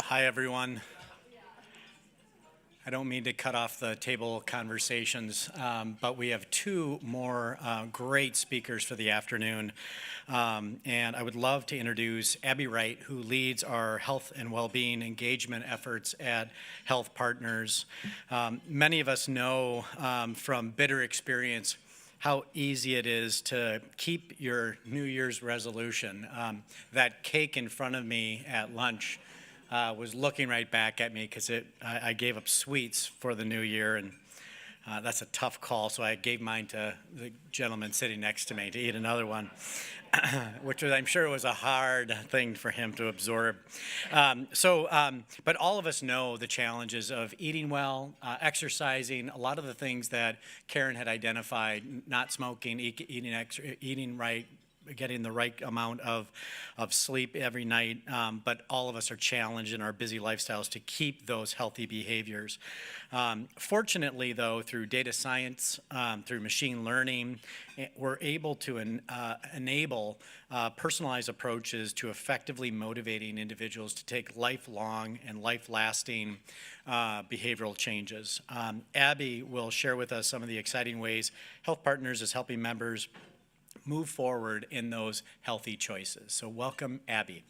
Hi, everyone. I don't mean to cut off the table conversations, but we have two more great speakers for the afternoon. And I would love to introduce Abby Wright, who leads our health and well-being engagement efforts at HealthPartners. Many of us know from bitter experience how easy it is to keep your New Year's resolution. That cake in front of me at lunch was looking right back at me because I gave up sweets for the new year, and that's a tough call, so I gave mine to the gentleman sitting next to me to eat another one, which I'm sure was a hard thing for him to absorb. But all of us know the challenges of eating well, exercising, a lot of the things that Karen had identified, not smoking, eating right, getting the right amount of sleep every night, but all of us are challenged in our busy lifestyles to keep those healthy behaviors. Fortunately, though, through data science, through machine learning, we're able to enable personalized approaches to effectively motivating individuals to take lifelong and life-lasting behavioral changes. Abby will share with us some of the exciting ways HealthPartners is helping members move forward in those healthy choices. So welcome, Abby.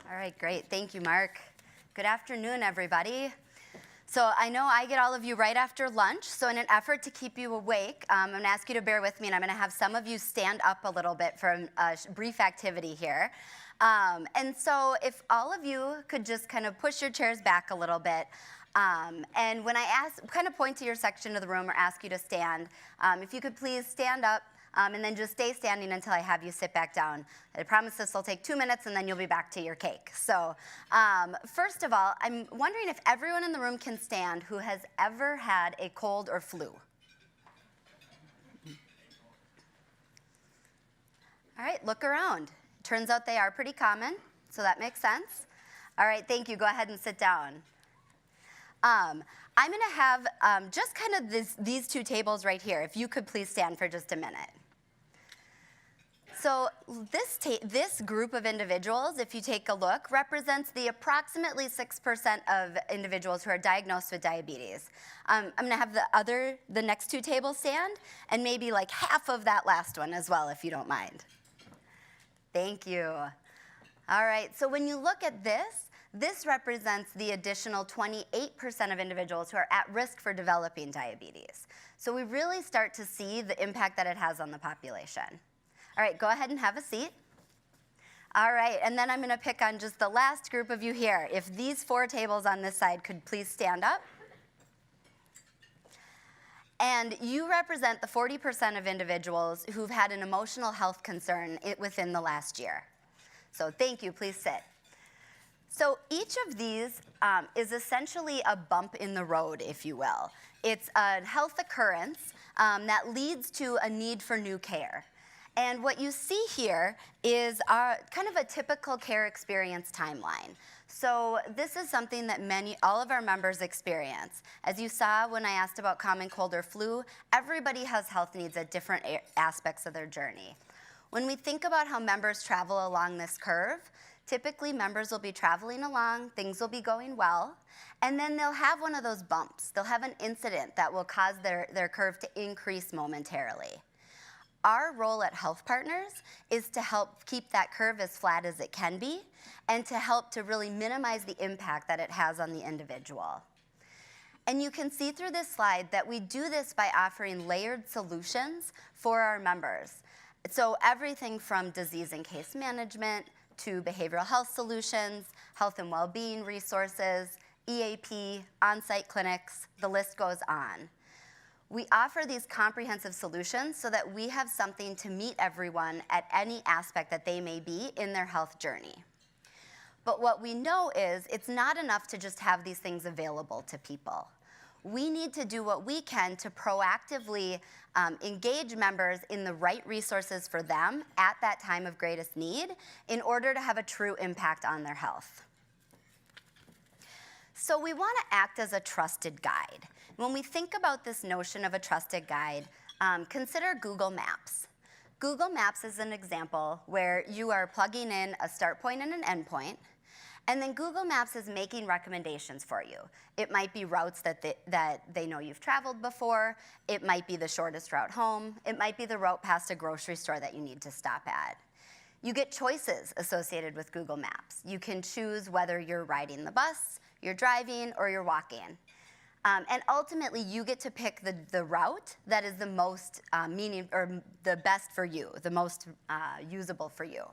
All right, great. Thank you, Mark. Good afternoon, everybody. So I know I get all of you right after lunch, so in an effort to keep you awake, I'm going to ask you to bear with me, and I'm going to have some of you stand up a little bit for a brief activity here. And so if all of you could just kind of push your chairs back a little bit, and when I kind of point to your section of the room or ask you to stand, if you could please stand up and then just stay standing until I have you sit back down. I promise this will take 2 minutes and then you'll be back to your cake. So first of all, I'm wondering if everyone in the room can stand who has ever had a cold or flu. All right, look around. Turns out they are pretty common, so that makes sense. All right, thank you. Go ahead and sit down. I'm going to have just kind of these two tables right here. If you could please stand for just a minute. So this group of individuals, if you take a look, represents the approximately 6% of individuals who are diagnosed with diabetes. I'm going to have the next two tables stand, and maybe like half of that last one as well, if you don't mind. Thank you. All right, so when you look at this represents the additional 28% of individuals who are at risk for developing diabetes. So we really start to see the impact that it has on the population. All right, go ahead and have a seat. All right, and then I'm going to pick on just the last group of you here. If these four tables on this side could please stand up. And you represent the 40% of individuals who've had an emotional health concern within the last year. So thank you, please sit. So each of these is essentially a bump in the road, if you will. It's a health occurrence that leads to a need for new care. And what you see here is kind of a typical care experience timeline. So this is something that all of our members experience. As you saw when I asked about common cold or flu, everybody has health needs at different aspects of their journey. When we think about how members travel along this curve, typically, members will be traveling along, things will be going well, and then they'll have one of those bumps. They'll have an incident that will cause their curve to increase momentarily. Our role at HealthPartners is to help keep that curve as flat as it can be and to help to really minimize the impact that it has on the individual. And you can see through this slide that we do this by offering layered solutions for our members. So everything from disease and case management, to behavioral health solutions, health and well-being resources, EAP, on-site clinics, the list goes on. We offer these comprehensive solutions so that we have something to meet everyone at any aspect that they may be in their health journey. But what we know is it's not enough to just have these things available to people. We need to do what we can to proactively engage members in the right resources for them at that time of greatest need in order to have a true impact on their health. So we want to act as a trusted guide. When we think about this notion of a trusted guide, consider Google Maps. Google Maps is an example where you are plugging in a start point and an end point, and then Google Maps is making recommendations for you. It might be routes that they know you've traveled before. It might be the shortest route home. It might be the route past a grocery store that you need to stop at. You get choices associated with Google Maps. You can choose whether you're riding the bus, you're driving, or you're walking. And ultimately, you get to pick the route that is the most the best for you, the most usable for you.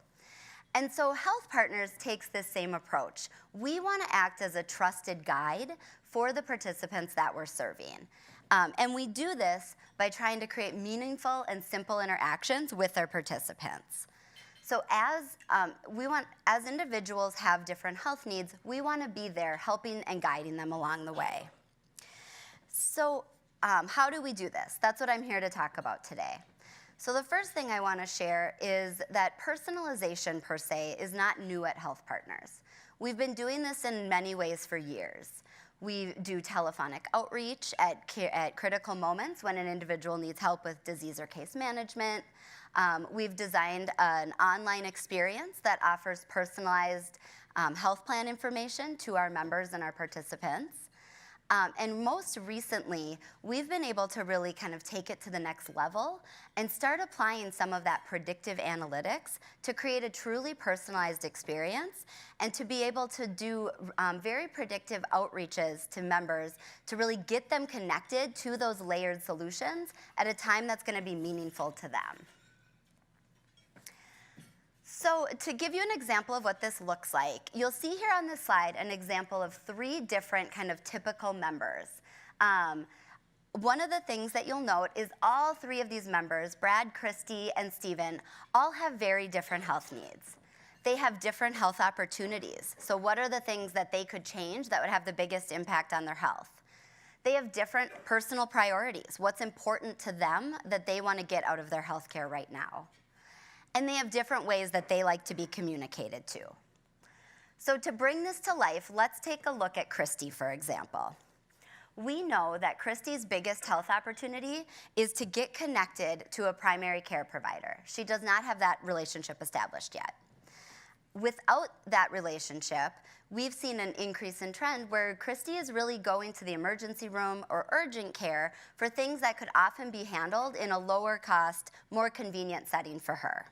And so HealthPartners takes this same approach. We want to act as a trusted guide for the participants that we're serving. And we do this by trying to create meaningful and simple interactions with our participants. So as individuals have different health needs, we want to be there helping and guiding them along the way. So how do we do this? That's what I'm here to talk about today. So the first thing I want to share is that personalization per se is not new at HealthPartners. We've been doing this in many ways for years. We do telephonic outreach at critical moments when an individual needs help with disease or case management. We've designed an online experience that offers personalized health plan information to our members and our participants. And most recently, we've been able to really kind of take it to the next level and start applying some of that predictive analytics to create a truly personalized experience and to be able to do very predictive outreaches to members to really get them connected to those layered solutions at a time that's going to be meaningful to them. So to give you an example of what this looks like, you'll see here on this slide an example of 3 different kind of typical members. One of the things that you'll note is all 3 of these members, Brad, Christy, and Stephen, all have very different health needs. They have different health opportunities. So what are the things that they could change that would have the biggest impact on their health? They have different personal priorities. What's important to them that they want to get out of their healthcare right now? And they have different ways that they like to be communicated to. So to bring this to life, let's take a look at Christy, for example. We know that Christy's biggest health opportunity is to get connected to a primary care provider. She does not have that relationship established yet. Without that relationship, we've seen an increase in trend where Christy is really going to the emergency room or urgent care for things that could often be handled in a lower cost, more convenient setting for her.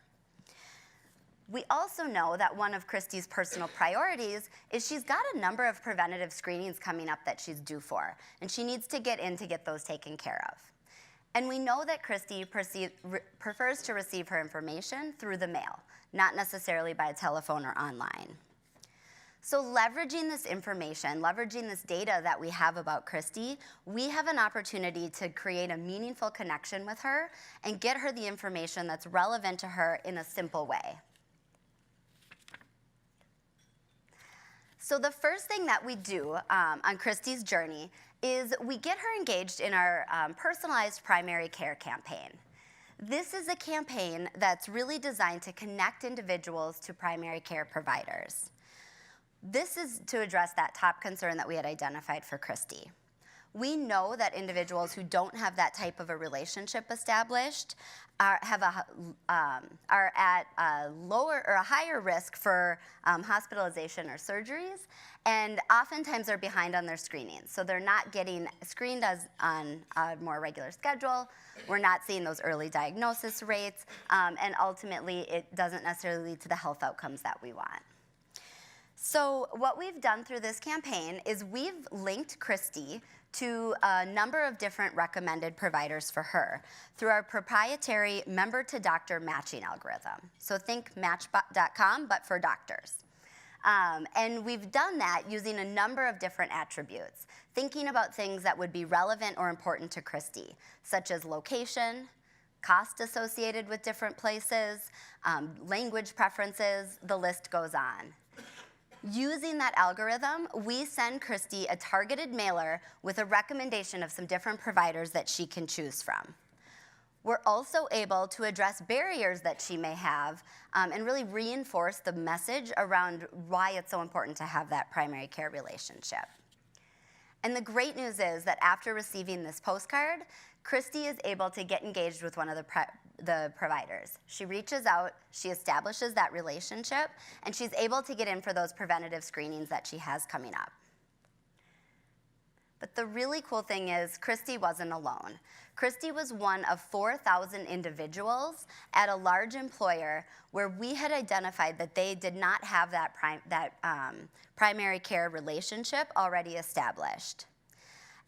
We also know that one of Christy's personal priorities is she's got a number of preventative screenings coming up that she's due for, and she needs to get in to get those taken care of. And we know that Christy prefers to receive her information through the mail, not necessarily by telephone or online. So leveraging this information, leveraging this data that we have about Christy, we have an opportunity to create a meaningful connection with her and get her the information that's relevant to her in a simple way. So the first thing that we do on Christy's journey is we get her engaged in our personalized primary care campaign. This is a campaign that's really designed to connect individuals to primary care providers. This is to address that top concern that we had identified for Christy. We know that individuals who don't have that type of a relationship established are at a lower or a higher risk for hospitalization or surgeries, and oftentimes are behind on their screenings. So they're not getting screened on a more regular schedule. We're not seeing those early diagnosis rates, and ultimately it doesn't necessarily lead to the health outcomes that we want. So what we've done through this campaign is we've linked Christy to a number of different recommended providers for her through our proprietary member-to-doctor matching algorithm. So think Match.com, but for doctors. And we've done that using a number of different attributes, thinking about things that would be relevant or important to Christy, such as location, cost associated with different places, language preferences, the list goes on. Using that algorithm, we send Christy a targeted mailer with a recommendation of some different providers that she can choose from. We're also able to address barriers that she may have and really reinforce the message around why it's so important to have that primary care relationship. And the great news is that after receiving this postcard, Christy is able to get engaged with one of the providers. She reaches out, she establishes that relationship, and she's able to get in for those preventative screenings that she has coming up. But the really cool thing is Christy wasn't alone. Christy was one of 4,000 individuals at a large employer where we had identified that they did not have that primary care relationship already established.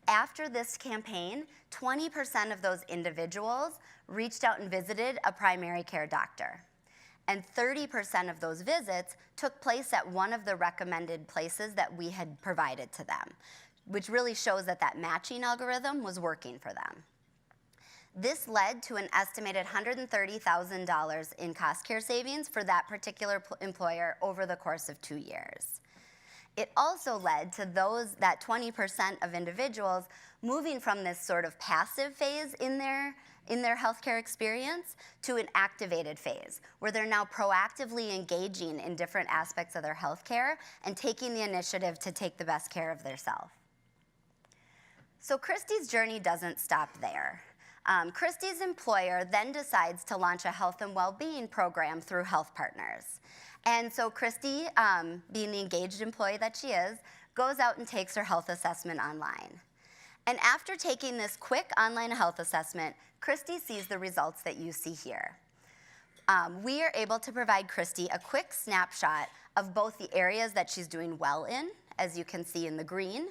After this campaign, 20% of those individuals reached out and visited a primary care doctor. And 30% of those visits took place at one of the recommended places that we had provided to them, which really shows that that matching algorithm was working for them. This led to an estimated $130,000 in cost care savings for that particular employer over the course of 2 years. It also led to that 20% of individuals moving from this sort of passive phase in their healthcare experience to an activated phase, where they're now proactively engaging in different aspects of their healthcare and taking the initiative to take the best care of themselves. So Christy's journey doesn't stop there. Christy's employer then decides to launch a health and well-being program through HealthPartners. And so Christy, being the engaged employee that she is, goes out and takes her health assessment online. And after taking this quick online health assessment, Christy sees the results that you see here. We are able to provide Christy a quick snapshot of both the areas that she's doing well in, as you can see in the green,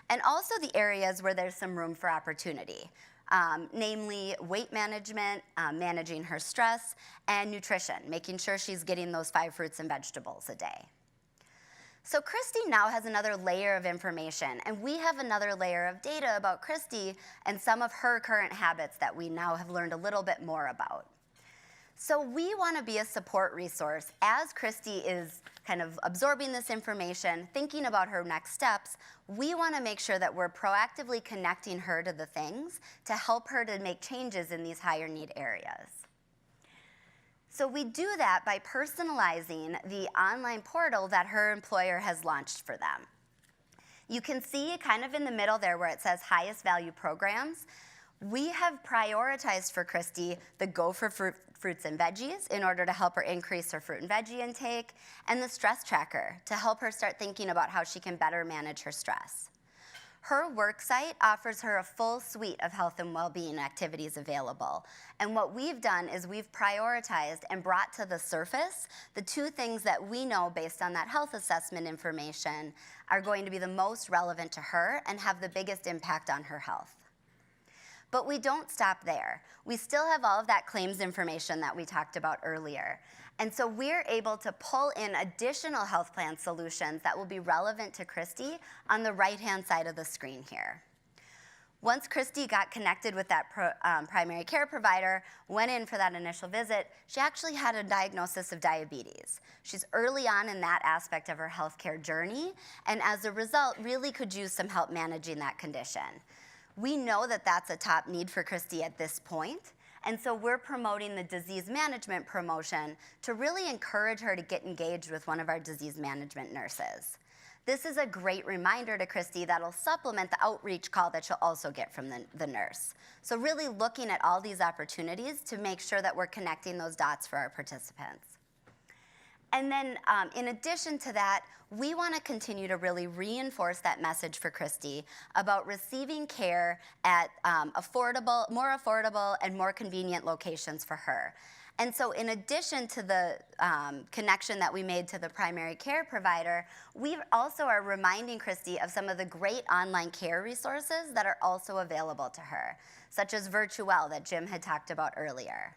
and also the areas where there's some room for opportunity. Namely weight management, managing her stress, and nutrition, making sure she's getting those 5 fruits and vegetables a day. So Christy now has another layer of information, and we have another layer of data about Christy and some of her current habits that we now have learned a little bit more about. So we want to be a support resource as Christy is kind of absorbing this information, thinking about her next steps. We want to make sure that we're proactively connecting her to the things to help her to make changes in these higher need areas. So we do that by personalizing the online portal that her employer has launched for them. You can see kind of in the middle there where it says highest value programs. We have prioritized for Christy the Go for Fruits and Veggies in order to help her increase her fruit and veggie intake, and the stress tracker to help her start thinking about how she can better manage her stress. Her worksite offers her a full suite of health and well-being activities available. And what we've done is we've prioritized and brought to the surface the 2 things that we know based on that health assessment information are going to be the most relevant to her and have the biggest impact on her health. But we don't stop there. We still have all of that claims information that we talked about earlier. And so we're able to pull in additional health plan solutions that will be relevant to Christy on the right-hand side of the screen here. Once Christy got connected with that primary care provider, went in for that initial visit, she actually had a diagnosis of diabetes. She's early on in that aspect of her healthcare journey, and as a result, really could use some help managing that condition. We know that that's a top need for Christy at this point, and so we're promoting the disease management promotion to really encourage her to get engaged with one of our disease management nurses. This is a great reminder to Christy that'll supplement the outreach call that she'll also get from the nurse. So really looking at all these opportunities to make sure that we're connecting those dots for our participants. And then in addition to that, we want to continue to really reinforce that message for Christy about receiving care at more affordable and more convenient locations for her. And so in addition to the connection that we made to the primary care provider, we also are reminding Christy of some of the great online care resources that are also available to her, such as Virtuell that Jim had talked about earlier.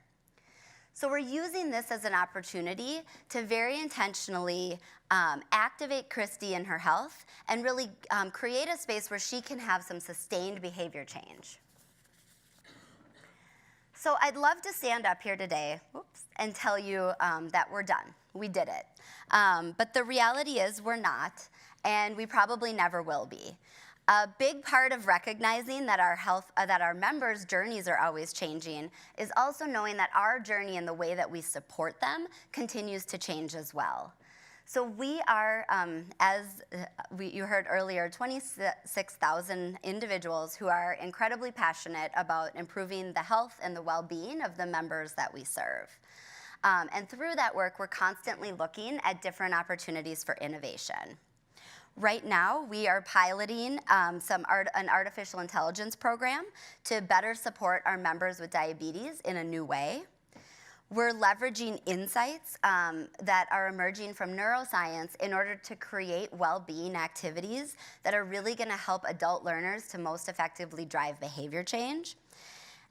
So we're using this as an opportunity to very intentionally activate Christy in her health and really create a space where she can have some sustained behavior change. So I'd love to stand up here today and tell you that we're done. We did it. But the reality is we're not, and we probably never will be. A big part of recognizing that our members' journeys are always changing is also knowing that our journey and the way that we support them continues to change as well. So we are, you heard earlier, 26,000 individuals who are incredibly passionate about improving the health and the well-being of the members that we serve. And through that work, we're constantly looking at different opportunities for innovation. Right now, we are piloting an artificial intelligence program to better support our members with diabetes in a new way. We're leveraging insights that are emerging from neuroscience in order to create well-being activities that are really gonna help adult learners to most effectively drive behavior change.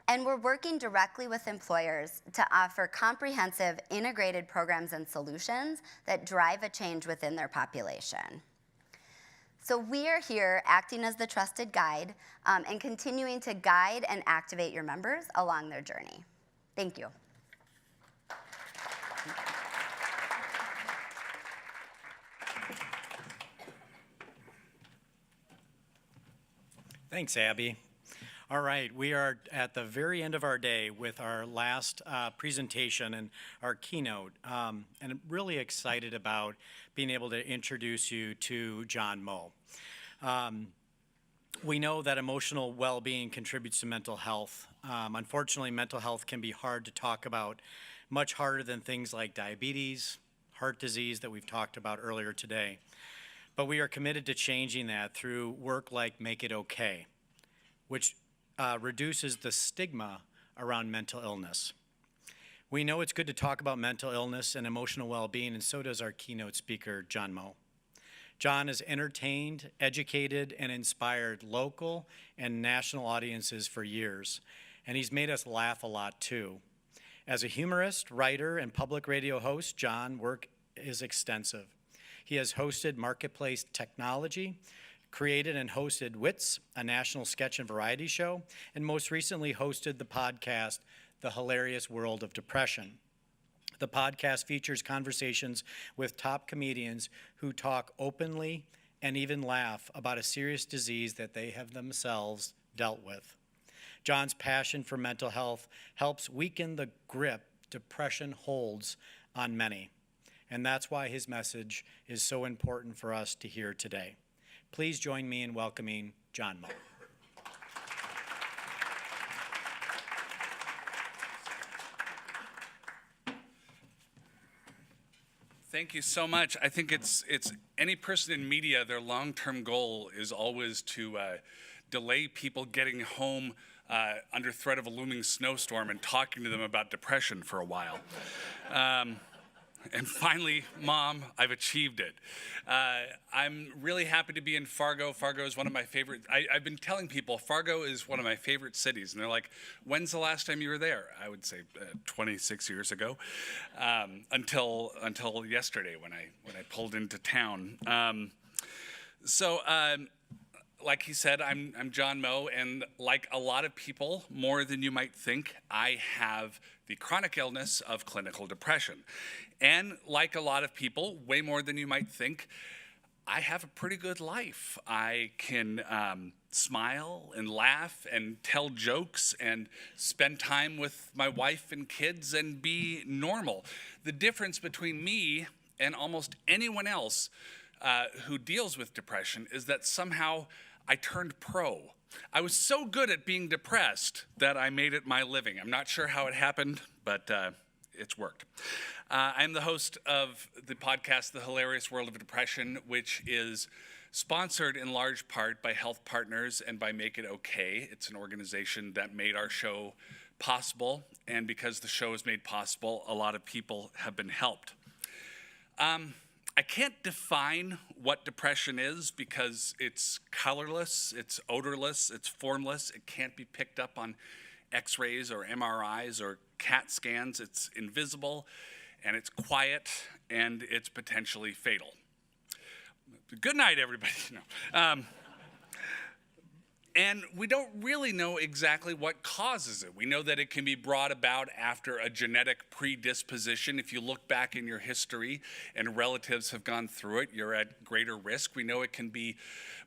And we're working directly with employers to offer comprehensive integrated programs and solutions that drive a change within their population. So we are here acting as the trusted guide and continuing to guide and activate your members along their journey. Thank you. Thanks, Abby. All right, we are at the very end of our day with our last presentation and our keynote. And I'm really excited about being able to introduce you to John Moe. We know that emotional well-being contributes to mental health. Unfortunately, mental health can be hard to talk about, much harder than things like diabetes, heart disease that we've talked about earlier today. But we are committed to changing that through work like Make It Okay, which reduces the stigma around mental illness. We know it's good to talk about mental illness and emotional well-being, and so does our keynote speaker, John Moe. John has entertained, educated, and inspired local and national audiences for years, and he's made us laugh a lot too. As a humorist, writer, and public radio host, John's work is extensive. He has hosted Marketplace Technology, created and hosted Wits, a national sketch and variety show, and most recently hosted the podcast, The Hilarious World of Depression. The podcast features conversations with top comedians who talk openly and even laugh about a serious disease that they have themselves dealt with. John's passion for mental health helps weaken the grip depression holds on many. And that's why his message is so important for us to hear today. Please join me in welcoming John Moe. Thank you so much. I think it's any person in media, their long-term goal is always to delay people getting home under threat of a looming snowstorm and talking to them about depression for a while. And finally, Mom, I've achieved it. I'm really happy to be in Fargo. Fargo is one of my favorite, I've been telling people Fargo is one of my favorite cities. And they're like, when's the last time you were there? I would say 26 years ago, until yesterday when I pulled into town. Like he said, I'm John Moe, and like a lot of people, more than you might think, I have the chronic illness of clinical depression. And like a lot of people, way more than you might think, I have a pretty good life. I can smile and laugh and tell jokes and spend time with my wife and kids and be normal. The difference between me and almost anyone else who deals with depression is that somehow I turned pro. I was so good at being depressed that I made it my living. I'm not sure how it happened, but it's worked. I'm the host of the podcast, The Hilarious World of Depression, which is sponsored in large part by HealthPartners and by Make It Okay. It's an organization that made our show possible, and because the show is made possible, a lot of people have been helped. I can't define what depression is because it's colorless, it's odorless, it's formless. It can't be picked up on X-rays or MRIs or CAT scans. It's invisible, and it's quiet, and it's potentially fatal. Good night, everybody. No. And we don't really know exactly what causes it. We know that it can be brought about after a genetic predisposition. If you look back in your history and relatives have gone through it, you're at greater risk. We know it can be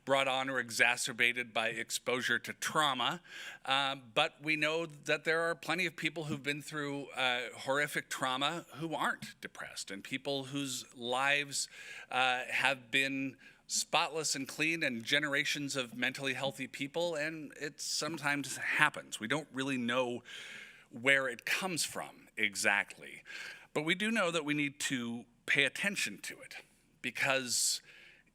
brought on or exacerbated by exposure to trauma. But we know that there are plenty of people who've been through horrific trauma who aren't depressed, and people whose lives have been spotless and clean and generations of mentally healthy people, and it sometimes happens. We don't really know where it comes from exactly, but we do know that we need to pay attention to it because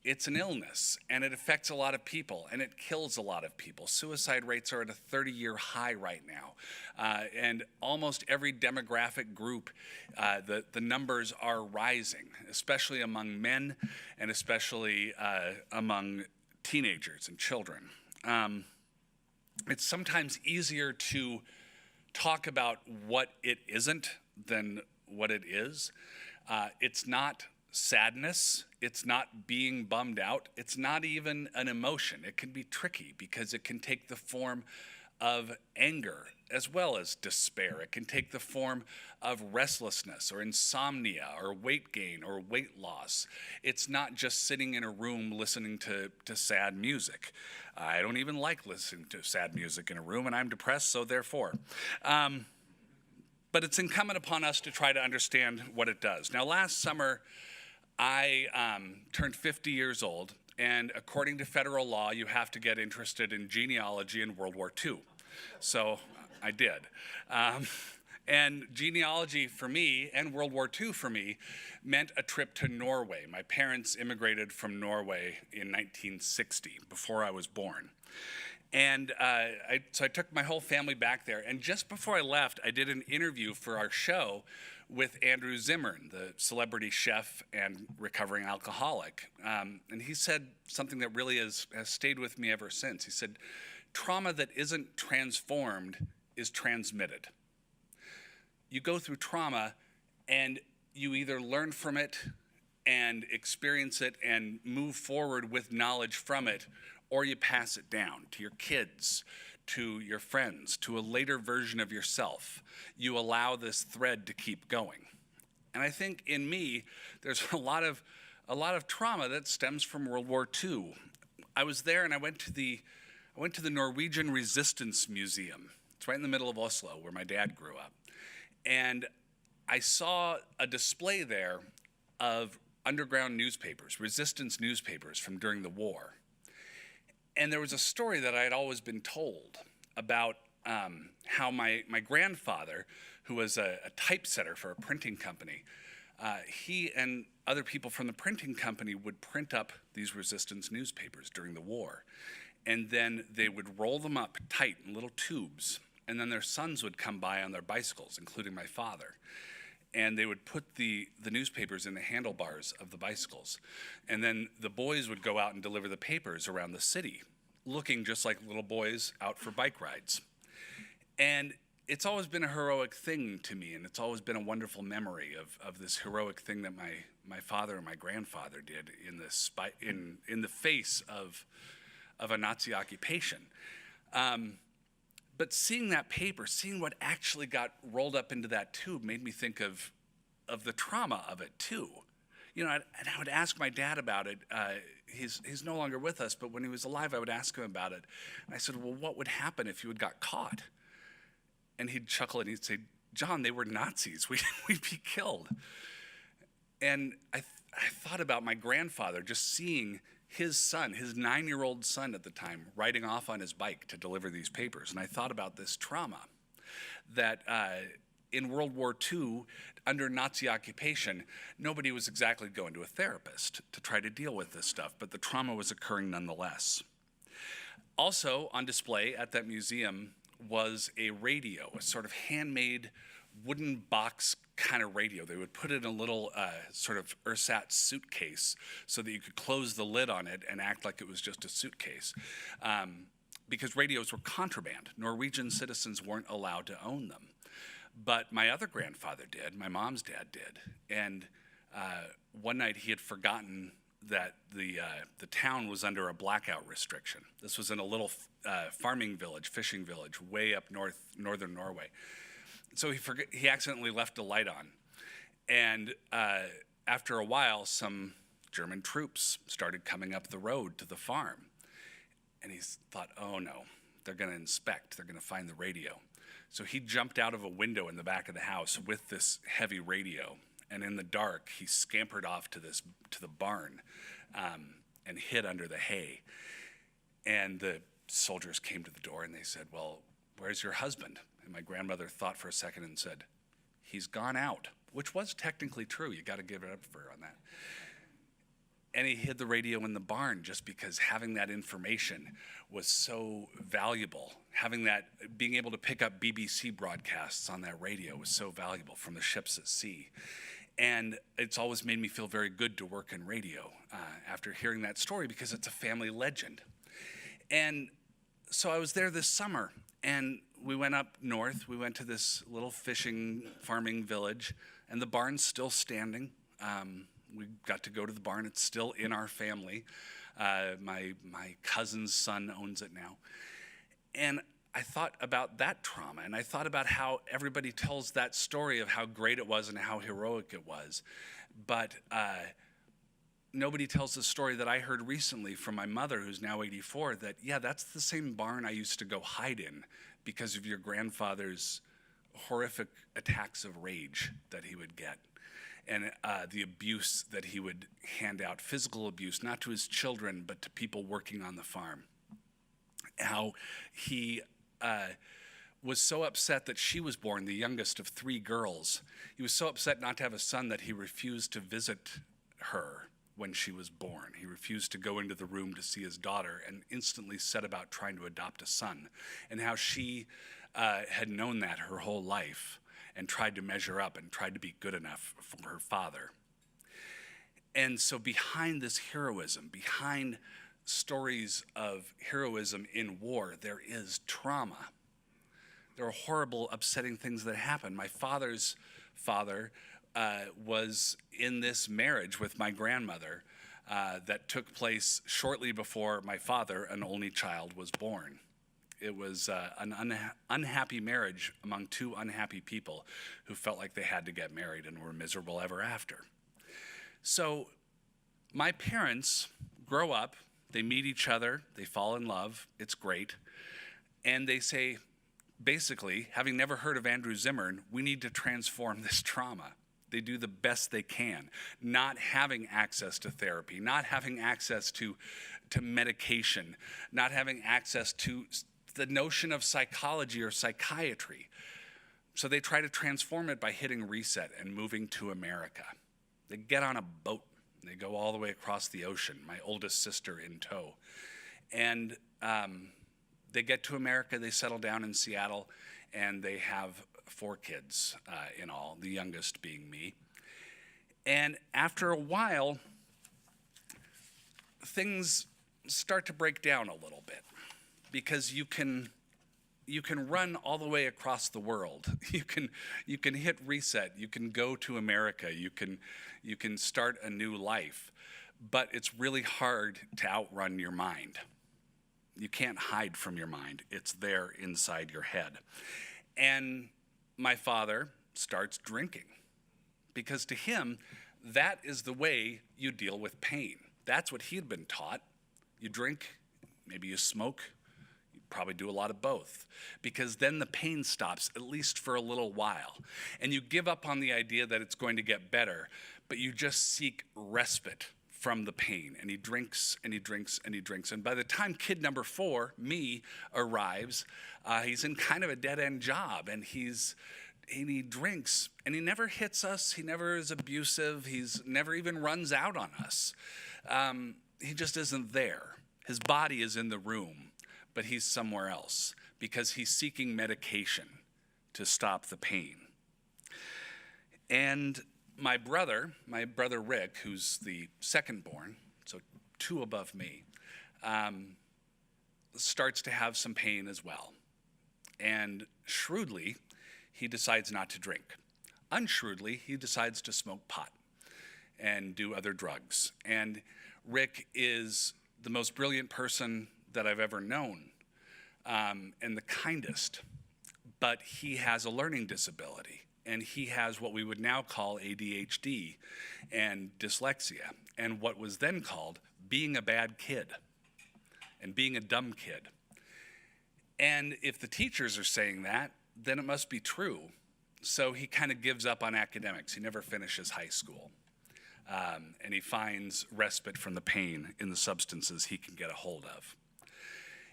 it's an illness and it affects a lot of people and it kills a lot of people. Suicide rates are at a 30-year high right now. And almost every demographic group, the numbers are rising, especially among men and especially among teenagers and children. It's sometimes easier to talk about what it isn't than what it is. It's not sadness, it's not being bummed out, it's not even an emotion. It can be tricky because it can take the form of anger as well as despair. It can take the form of restlessness or insomnia or weight gain or weight loss. It's not just sitting in a room listening to sad music. I don't even like listening to sad music in a room, and I'm depressed, so therefore. But it's incumbent upon us to try to understand what it does. Now, last summer, I turned 50 years old, and according to federal law, you have to get interested in genealogy in World War II. So I did. And genealogy for me, and World War II for me, meant a trip to Norway. My parents immigrated from Norway in 1960, before I was born. And so I took my whole family back there, and just before I left, I did an interview for our show with Andrew Zimmern, the celebrity chef and recovering alcoholic. And he said something that really has stayed with me ever since. He said, trauma that isn't transformed is transmitted. You go through trauma and you either learn from it and experience it and move forward with knowledge from it, or you pass it down to your kids, to your friends, to a later version of yourself. You allow this thread to keep going. And I think in me, there's a lot of trauma that stems from World War II. I was there and I went to the Norwegian Resistance Museum. It's right in the middle of Oslo, where my dad grew up. And I saw a display there of underground newspapers, resistance newspapers from during the war. And there was a story that I had always been told about how my grandfather, who was a typesetter for a printing company, he and other people from the printing company would print up these resistance newspapers during the war. And then they would roll them up tight in little tubes. And then their sons would come by on their bicycles, including my father. And they would put the newspapers in the handlebars of the bicycles. And then the boys would go out and deliver the papers around the city, looking just like little boys out for bike rides. And it's always been a heroic thing to me, and it's always been a wonderful memory of this heroic thing that my father and my grandfather did in the face of a Nazi occupation. But seeing that paper, seeing what actually got rolled up into that tube, made me think of the trauma of it too. You know, and I would ask my dad about it. He's no longer with us, but when he was alive, I would ask him about it. And I said, well, what would happen if you had got caught? And he'd chuckle and he'd say, John, they were Nazis. We'd be killed. And I thought about my grandfather, just seeing his son, his 9-year-old son at the time, riding off on his bike to deliver these papers. And I thought about this trauma that in World War II, under Nazi occupation, nobody was exactly going to a therapist to try to deal with this stuff, but the trauma was occurring nonetheless. Also on display at that museum was a radio, a sort of handmade wooden box kind of radio. They would put it in a little sort of ersatz suitcase so that you could close the lid on it and act like it was just a suitcase. Because radios were contraband. Norwegian citizens weren't allowed to own them. But my other grandfather did, my mom's dad did. And one night he had forgotten that the town was under a blackout restriction. This was in a little farming village, fishing village, way up northern Norway. So he accidentally left the light on, and after a while, some German troops started coming up the road to the farm, and he thought, "Oh no, they're going to inspect. They're going to find the radio." So he jumped out of a window in the back of the house with this heavy radio. And in the dark, he scampered off to the barn and hid under the hay. And the soldiers came to the door and they said, "Well, where's your husband?" And my grandmother thought for a second and said, "He's gone out," which was technically true. You got to give it up for her on that. And he hid the radio in the barn just because having that information was so valuable. Having that, being able to pick up BBC broadcasts on that radio was so valuable from the ships at sea. And it's always made me feel very good to work in radio after hearing that story, because it's a family legend. And so I was there this summer, and we went up north. We went to this little fishing farming village, and the barn's still standing. We got to go to the barn. It's still in our family. My cousin's son owns it now. And I thought about that trauma, and I thought about how everybody tells that story of how great it was and how heroic it was. But nobody tells the story that I heard recently from my mother, who's now 84, that, yeah, that's the same barn I used to go hide in because of your grandfather's horrific attacks of rage that he would get. And the abuse that he would hand out, physical abuse, not to his children, but to people working on the farm. How he was so upset that she was born, the youngest of 3 girls. He was so upset not to have a son that he refused to visit her when she was born. He refused to go into the room to see his daughter and instantly set about trying to adopt a son. And how she had known that her whole life and tried to measure up and tried to be good enough for her father. And so behind this heroism, behind stories of heroism in war, there is trauma. There are horrible, upsetting things that happen. My father's father was in this marriage with my grandmother that took place shortly before my father, an only child, was born. It was an unhappy marriage among 2 unhappy people who felt like they had to get married and were miserable ever after. So my parents grow up, they meet each other, they fall in love, it's great, and they say, basically, having never heard of Andrew Zimmern, we need to transform this trauma. They do the best they can, not having access to therapy, not having access to medication, not having access to the notion of psychology or psychiatry. So they try to transform it by hitting reset and moving to America. They get on a boat. They go all the way across the ocean, my oldest sister in tow. And they get to America, they settle down in Seattle, and they have 4 kids in all, the youngest being me. And after a while, things start to break down a little bit, because you can run all the way across the world. You can hit reset. You can go to America. You can start a new life, but it's really hard to outrun your mind. You can't hide from your mind. It's there inside your head. And my father starts drinking, because to him, that is the way you deal with pain. That's what he'd been taught. You drink, maybe you smoke, you probably do a lot of both, because then the pain stops, at least for a little while. And you give up on the idea that it's going to get better, but you just seek respite from the pain. And he drinks and he drinks and he drinks. And by the time kid number 4, me, arrives, he's in kind of a dead-end job, and he drinks, and he never hits us, he never is abusive, he's never even runs out on us. He just isn't there. His body is in the room, but he's somewhere else, because he's seeking medication to stop the pain. And my brother Rick, who's the second born, so 2 above me, starts to have some pain as well. And shrewdly, he decides not to drink. Unshrewdly, he decides to smoke pot. and do other drugs. And Rick is the most brilliant person that I've ever known, and the kindest. But he has a learning disability, and he has what we would now call ADHD and dyslexia, and what was then called being a bad kid and being a dumb kid. And if the teachers are saying that, then it must be true. So he kind of gives up on academics. He never finishes high school. And he finds respite from the pain in the substances he can get a hold of.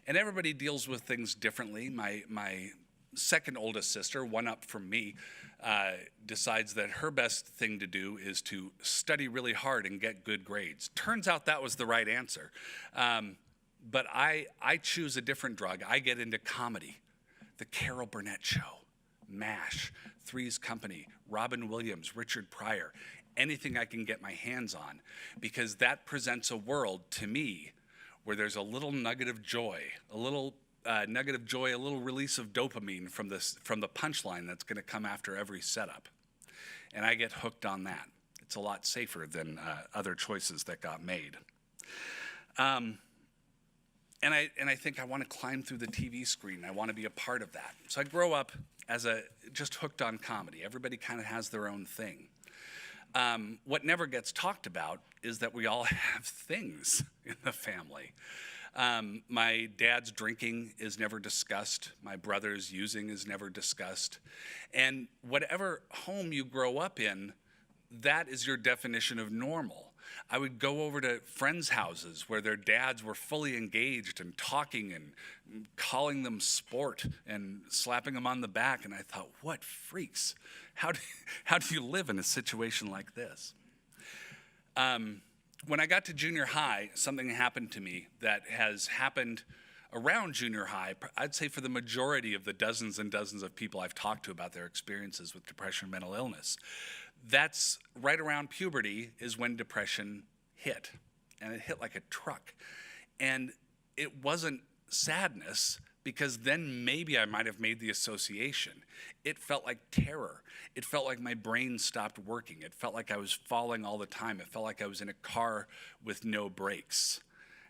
And everybody deals with things differently. My second oldest sister, one up from me, decides that her best thing to do is to study really hard and get good grades. Turns out that was the right answer. But I choose a different drug. I get into comedy. The Carol Burnett Show, MASH, Three's Company, Robin Williams, Richard Pryor, anything I can get my hands on, because that presents a world to me where there's a little nugget of joy, a little release of dopamine from the punchline that's going to come after every setup. And I get hooked on that. It's a lot safer than other choices that got made. And I think I want to climb through the TV screen. I want to be a part of that. So I grow up as just hooked on comedy. Everybody kind of has their own thing. What never gets talked about is that we all have things in the family. My dad's drinking is never discussed. My brother's using is never discussed. And whatever home you grow up in, that is your definition of normal. I would go over to friends' houses where their dads were fully engaged and talking and calling them sport and slapping them on the back. And I thought, what freaks? How do you live in a situation like this? When I got to junior high, something happened to me that has happened around junior high, I'd say for the majority of the dozens and dozens of people I've talked to about their experiences with depression and mental illness. That's right around puberty is when depression hit, and it hit like a truck. And it wasn't sadness, because then maybe I might have made the association. It felt like terror. It felt like my brain stopped working. It felt like I was falling all the time. It felt like I was in a car with no brakes.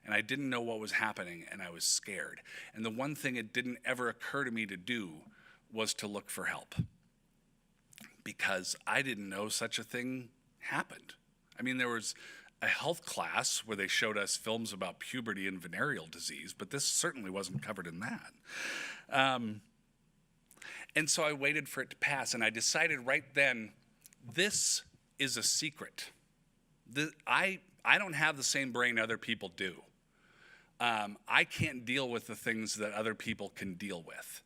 And I didn't know what was happening, and I was scared. And the one thing it didn't ever occur to me to do was to look for help, because I didn't know such a thing happened. I mean, there was a health class where they showed us films about puberty and venereal disease, but this certainly wasn't covered in that. And so I waited for it to pass, and I decided right then, this is a secret. I don't have the same brain other people do. I can't deal with the things that other people can deal with.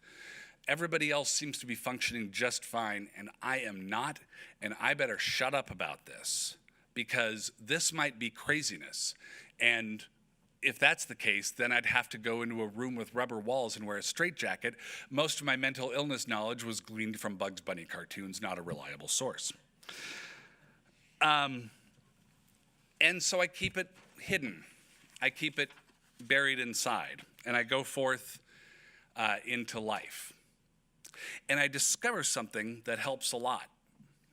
Everybody else seems to be functioning just fine, and I am not, and I better shut up about this, because this might be craziness. And if that's the case, then I'd have to go into a room with rubber walls and wear a straitjacket. Most of my mental illness knowledge was gleaned from Bugs Bunny cartoons, not a reliable source. And so I keep it hidden. I keep it buried inside, and I go forth into life. And I discover something that helps a lot.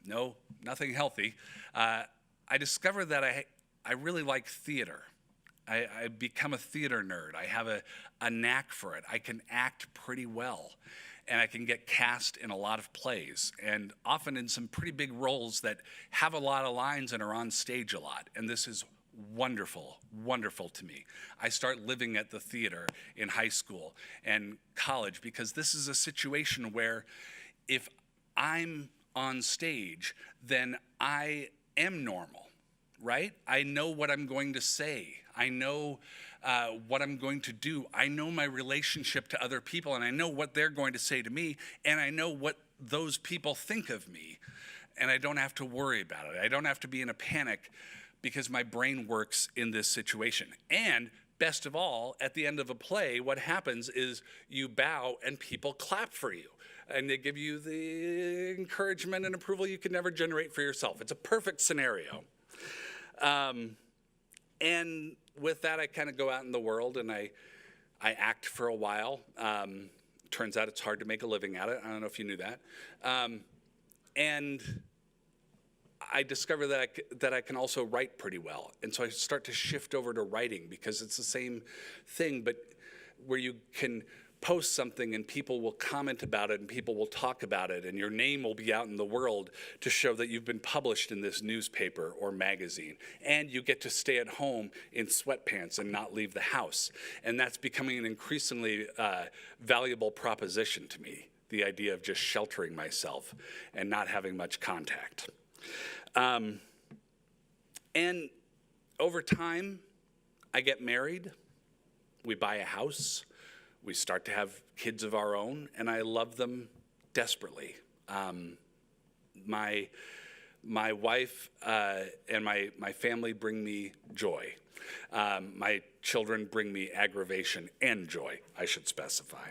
No, nothing healthy. I discover that I really like theater. I become a theater nerd. I have a knack for it. I can act pretty well, and I can get cast in a lot of plays, and often in some pretty big roles that have a lot of lines and are on stage a lot. And this is wonderful, wonderful to me. I start living at the theater in high school and college, because this is a situation where if I'm on stage, then I am normal, right? I know what I'm going to say. I know what I'm going to do. I know my relationship to other people, and I know what they're going to say to me, and I know what those people think of me, and I don't have to worry about it. I don't have to be in a panic, because my brain works in this situation. And best of all, at the end of a play, what happens is you bow and people clap for you. And they give you the encouragement and approval you could never generate for yourself. It's a perfect scenario. And with that, I kind of go out in the world and I act for a while. Turns out it's hard to make a living at it. I don't know if you knew that. And I discover that I can also write pretty well. And so I start to shift over to writing because it's the same thing, but where you can post something and people will comment about it and people will talk about it and your name will be out in the world to show that you've been published in this newspaper or magazine. And you get to stay at home in sweatpants and not leave the house. And that's becoming an increasingly valuable proposition to me, the idea of just sheltering myself and not having much contact. And over time, I get married, we buy a house, we start to have kids of our own, and I love them desperately. My wife and my family bring me joy. My children bring me aggravation and joy, I should specify.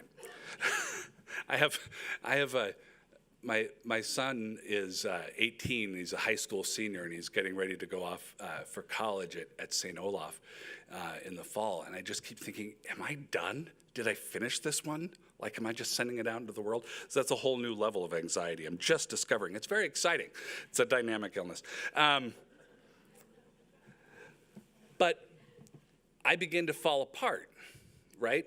My son is 18, he's a high school senior, and he's getting ready to go off for college at St. Olaf in the fall. And I just keep thinking, am I done? Did I finish this one? Like, am I just sending it out into the world? So that's a whole new level of anxiety I'm just discovering. It's very exciting. It's a dynamic illness. But I begin to fall apart, right?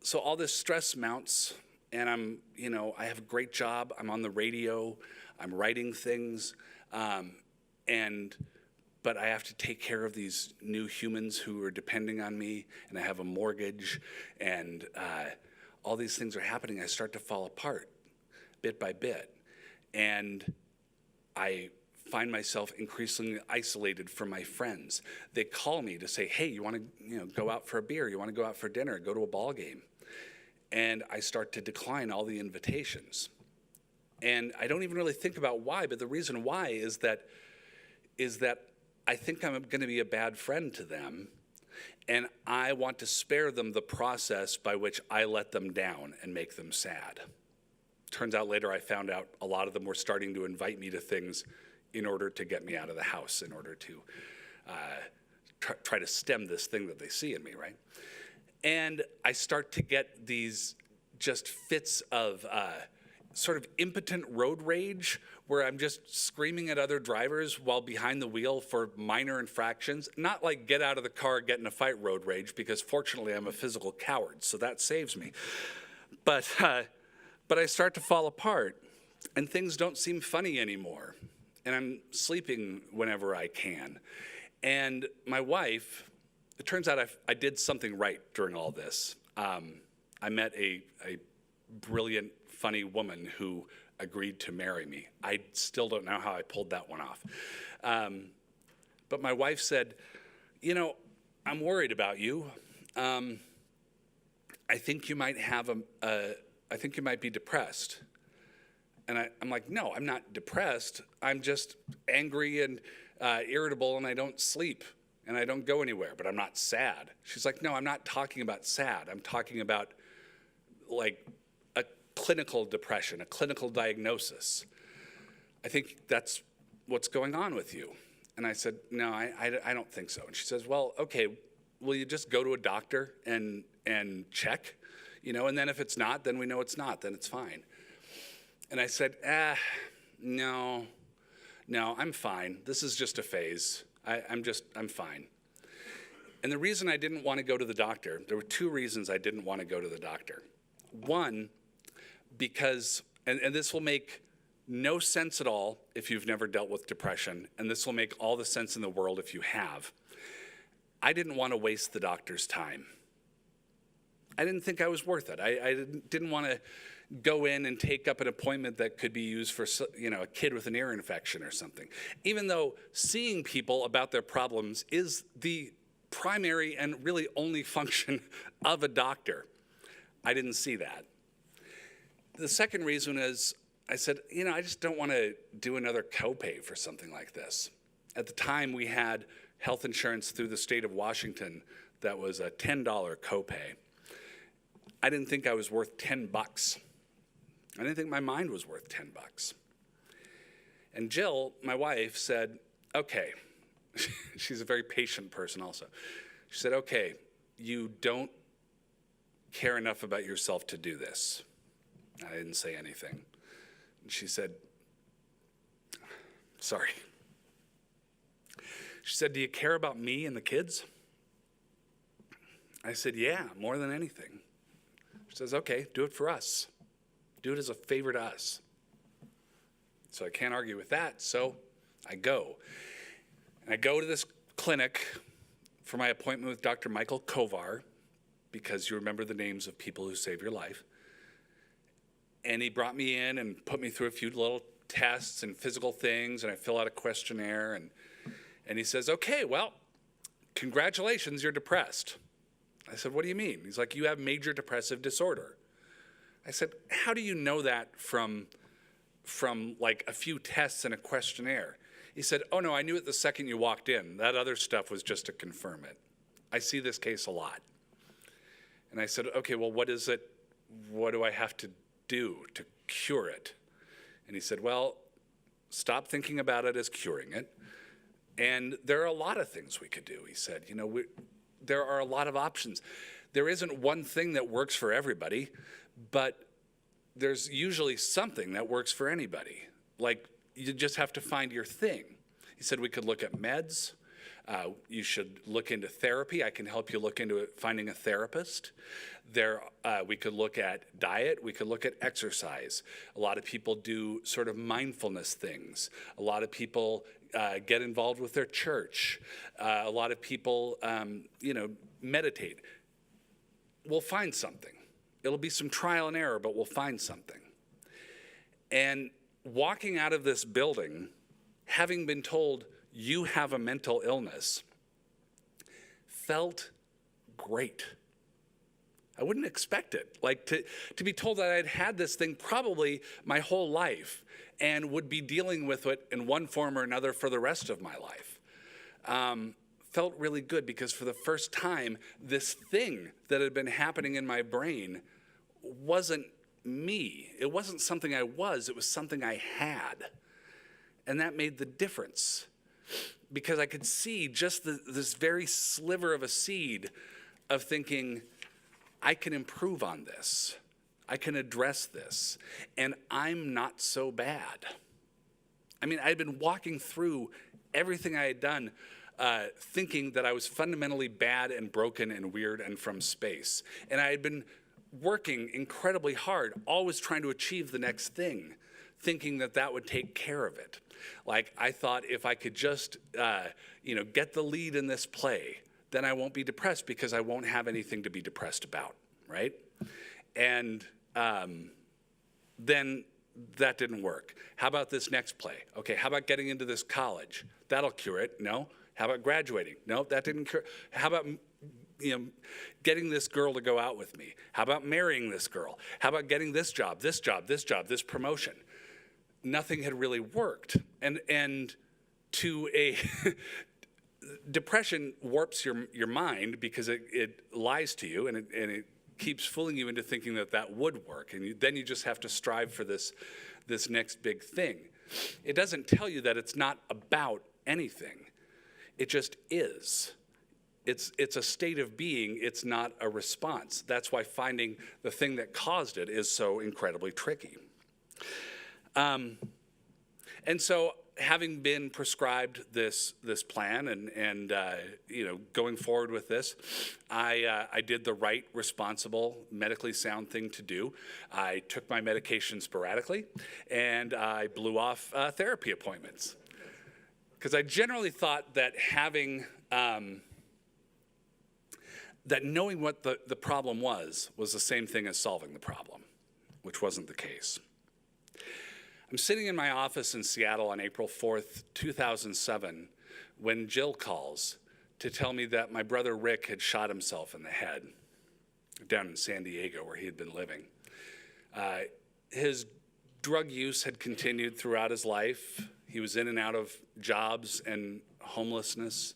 So all this stress mounts, and I have a great job. I'm on the radio. I'm writing things. But I have to take care of these new humans who are depending on me, and I have a mortgage, and all these things are happening. I start to fall apart bit by bit. And I find myself increasingly isolated from my friends. They call me to say, hey, you want to go out for a beer? You want to go out for dinner? Go to a ball game? And I start to decline all the invitations. And I don't even really think about why, but the reason why is that I think I'm going to be a bad friend to them, and I want to spare them the process by which I let them down and make them sad. Turns out later I found out a lot of them were starting to invite me to things in order to get me out of the house, in order to try to stem this thing that they see in me, right? And I start to get these just fits of sort of impotent road rage where I'm just screaming at other drivers while behind the wheel for minor infractions. Not like get out of the car, get in a fight road rage, because fortunately I'm a physical coward, so that saves me. But I start to fall apart, and things don't seem funny anymore. And I'm sleeping whenever I can. And my wife, it turns out I did something right during all this. I met a brilliant, funny woman who agreed to marry me. I still don't know how I pulled that one off. But my wife said, I'm worried about you. I think you might have I think you might be depressed. And I'm like, no, I'm not depressed. I'm just angry and irritable, and I don't sleep, and I don't go anywhere, but I'm not sad. She's like, no, I'm not talking about sad. I'm talking about like a clinical depression, a clinical diagnosis. I think that's what's going on with you. And I said, no, I don't think so. And she says, well, okay, will you just go to a doctor and check? And then if it's not, then we know it's not, then it's fine. And I said, no, I'm fine. This is just a phase. I'm fine. And the reason I didn't want to go to the doctor, there were two reasons I didn't want to go to the doctor. One, because, and this will make no sense at all if you've never dealt with depression, and this will make all the sense in the world if you have. I didn't want to waste the doctor's time. I didn't think I was worth it. I didn't want to go in and take up an appointment that could be used for a kid with an ear infection or something. Even though seeing people about their problems is the primary and really only function of a doctor, I didn't see that. The second reason is I said, I just don't want to do another copay for something like this. At the time, we had health insurance through the state of Washington that was a $10 copay. I didn't think I was worth $10. I didn't think my mind was worth $10. And Jill, my wife, said, okay, she's a very patient person also. She said, okay, you don't care enough about yourself to do this. I didn't say anything. And she said, Sorry. She said, "Do you care about me and the kids?" I said, "Yeah, more than anything." She says, "Okay, do it for us. Do it as a favor to us." So I can't argue with that, so I go. And I go to this clinic for my appointment with Dr. Michael Kovar, because you remember the names of people who save your life. And he brought me in and put me through a few little tests and physical things, and I fill out a questionnaire, and he says, "Okay, well, congratulations, you're depressed." I said, "What do you mean?" He's like, "You have major depressive disorder." I said, "How do you know that from like a few tests and a questionnaire?" He said, "Oh no, I knew it the second you walked in. That other stuff was just to confirm it. I see this case a lot." And I said, "Okay, well, what is it? What do I have to do to cure it?" And he said, "Well, stop thinking about it as curing it. And there are a lot of things we could do." He said, there are a lot of options. There isn't one thing that works for everybody, but there's usually something that works for anybody. Like, you just have to find your thing. He said, "We could look at meds. You should look into therapy. I can help you look into finding a therapist. We could look at diet. We could look at exercise. A lot of people do sort of mindfulness things. A lot of people get involved with their church. A lot of people, meditate. We'll find something. It'll be some trial and error, but we'll find something." And walking out of this building, having been told, "You have a mental illness," felt great. I wouldn't expect it. Like, to be told that I'd had this thing probably my whole life and would be dealing with it in one form or another for the rest of my life, felt really good, because for the first time, this thing that had been happening in my brain wasn't me. It wasn't something I was, it was something I had. And that made the difference, because I could see just this very sliver of a seed of thinking, I can improve on this. I can address this. And I'm not so bad. I mean, I'd been walking through everything I had done, thinking that I was fundamentally bad and broken and weird and from space. And I had been working incredibly hard, always trying to achieve the next thing, thinking that that would take care of it. Like, I thought if I could just, get the lead in this play, then I won't be depressed, because I won't have anything to be depressed about, right? And then that didn't work. How about this next play? Okay, how about getting into this college? That'll cure it. No. How about graduating? No, that didn't cure. How about getting this girl to go out with me? How about marrying this girl? How about getting this job, this job, this job, this promotion? Nothing had really worked. And to a depression warps your mind, because it lies to you, and it keeps fooling you into thinking that would work. And then you just have to strive for this next big thing. It doesn't tell you that it's not about anything. It just is. It's a state of being. It's not a response. That's why finding the thing that caused it is so incredibly tricky. And so, having been prescribed this plan and going forward with this, I did the right, responsible, medically sound thing to do. I took my medication sporadically, and I blew off therapy appointments, because I generally thought that having that knowing what the problem was the same thing as solving the problem, which wasn't the case. I'm sitting in my office in Seattle on April 4th, 2007, when Jill calls to tell me that my brother Rick had shot himself in the head down in San Diego, where he had been living. His drug use had continued throughout his life. He was in and out of jobs and homelessness,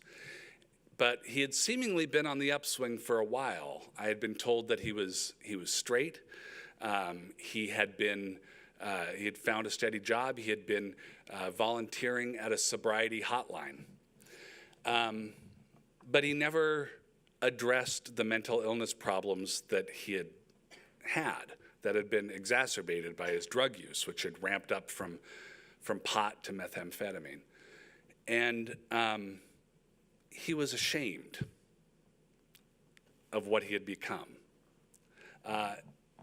but he had seemingly been on the upswing for a while. I had been told that he was straight. He had found a steady job. He had been volunteering at a sobriety hotline. But he never addressed the mental illness problems that he had that had been exacerbated by his drug use, which had ramped up from from pot to methamphetamine. And he was ashamed of what he had become.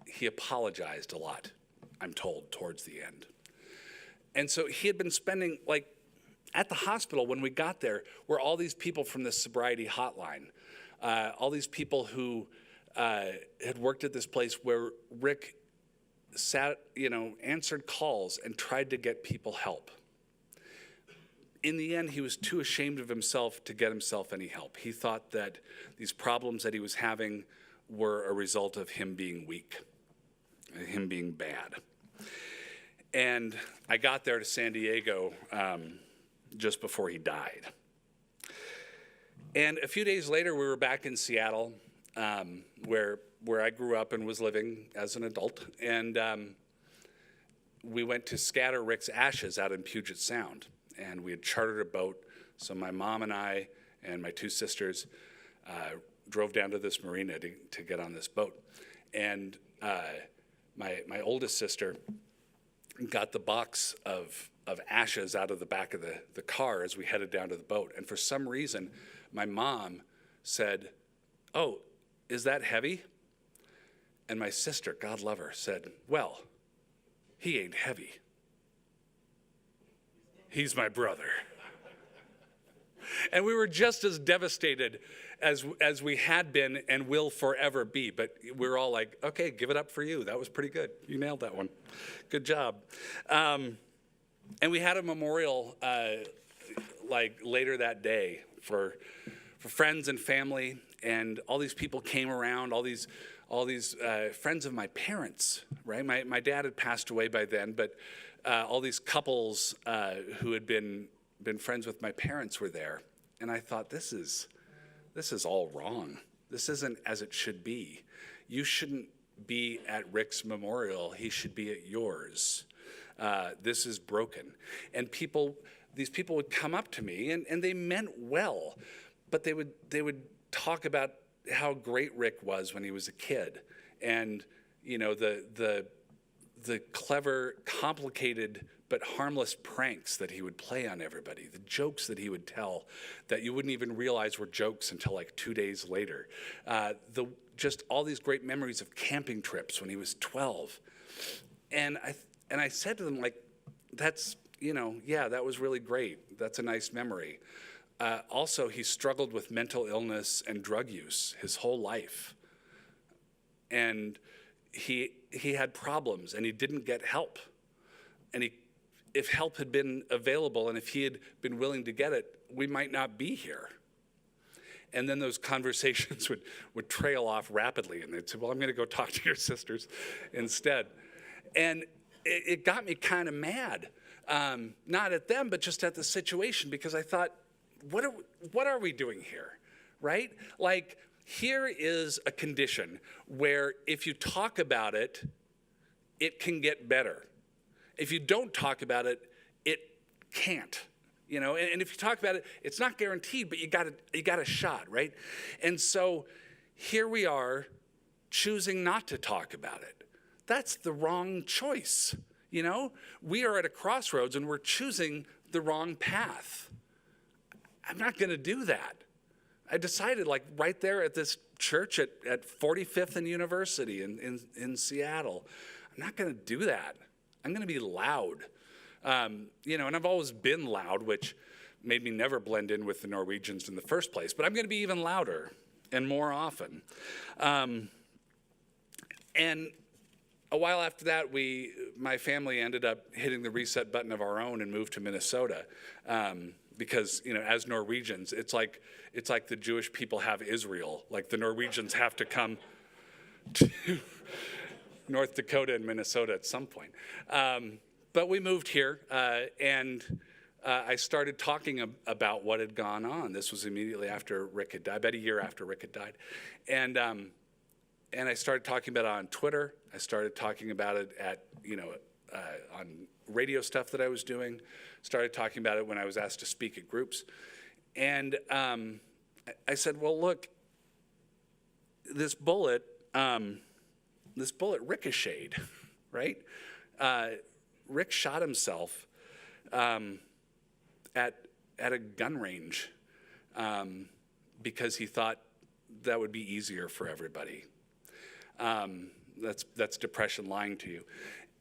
He apologized a lot, I'm told, towards the end. And so he had been spending, like, at the hospital when we got there were all these people from the sobriety hotline, all these people who had worked at this place where Rick sat, answered calls and tried to get people help. In the end, he was too ashamed of himself to get himself any help. He thought that these problems that he was having were a result of him being weak, him being bad. And I got there to San Diego just before he died. And a few days later, we were back in Seattle, where I grew up and was living as an adult. And we went to scatter Rick's ashes out in Puget Sound. And we had chartered a boat. So my mom and I and my two sisters drove down to this marina to get on this boat. And my oldest sister got the box of ashes out of the back of the car as we headed down to the boat. And for some reason, my mom said, "Oh, is that heavy?" And my sister, God love her, said, "Well, he ain't heavy. He's my brother." And we were just as devastated as we had been and will forever be. But we were all like, okay, give it up for you. That was pretty good. You nailed that one. Good job. And we had a memorial like later that day for friends and family. And all these people came around, all these friends of my parents, right? My dad had passed away by then, but all these couples who had been friends with my parents were there. And I thought, this is all wrong. This isn't as it should be. You shouldn't be at Rick's memorial. He should be at yours. This is broken. And these people would come up to me, and they meant well, but they would talk about how great Rick was when he was a kid, and the clever, complicated but harmless pranks that he would play on everybody, the jokes that he would tell that you wouldn't even realize were jokes until like 2 days later. Just all these great memories of camping trips when he was 12. And I said to them, like, that's, yeah, that was really great. That's a nice memory. Also, he struggled with mental illness and drug use his whole life. And he had problems, and he didn't get help. And if help had been available and if he had been willing to get it, we might not be here. And then those conversations would trail off rapidly, and they'd say, well, I'm going to go talk to your sisters instead. And it got me kind of mad, not at them, but just at the situation, because I thought, what are we doing here, right? Like, here is a condition where if you talk about it, it can get better. If you don't talk about it, it can't. And if you talk about it, it's not guaranteed, but you got a shot, right? And so here we are choosing not to talk about it. That's the wrong choice. We are at a crossroads and we're choosing the wrong path. I'm not going to do that. I decided, like, right there at this church at 45th and University in Seattle, I'm not going to do that. I'm going to be loud. And I've always been loud, which made me never blend in with the Norwegians in the first place. But I'm going to be even louder and more often. And a while after that, my family ended up hitting the reset button of our own and moved to Minnesota. Because, as Norwegians, it's like the Jewish people have Israel. Like, the Norwegians have to come to North Dakota and Minnesota at some point. But we moved here, and I started talking about what had gone on. This was immediately after Rick had died, about a year after Rick had died. And I started talking about it on Twitter. I started talking about it on radio stuff that I was doing. Started talking about it when I was asked to speak at groups. And I said, well, look, this bullet ricocheted, right? Rick shot himself at a gun range because he thought that would be easier for everybody. That's depression lying to you.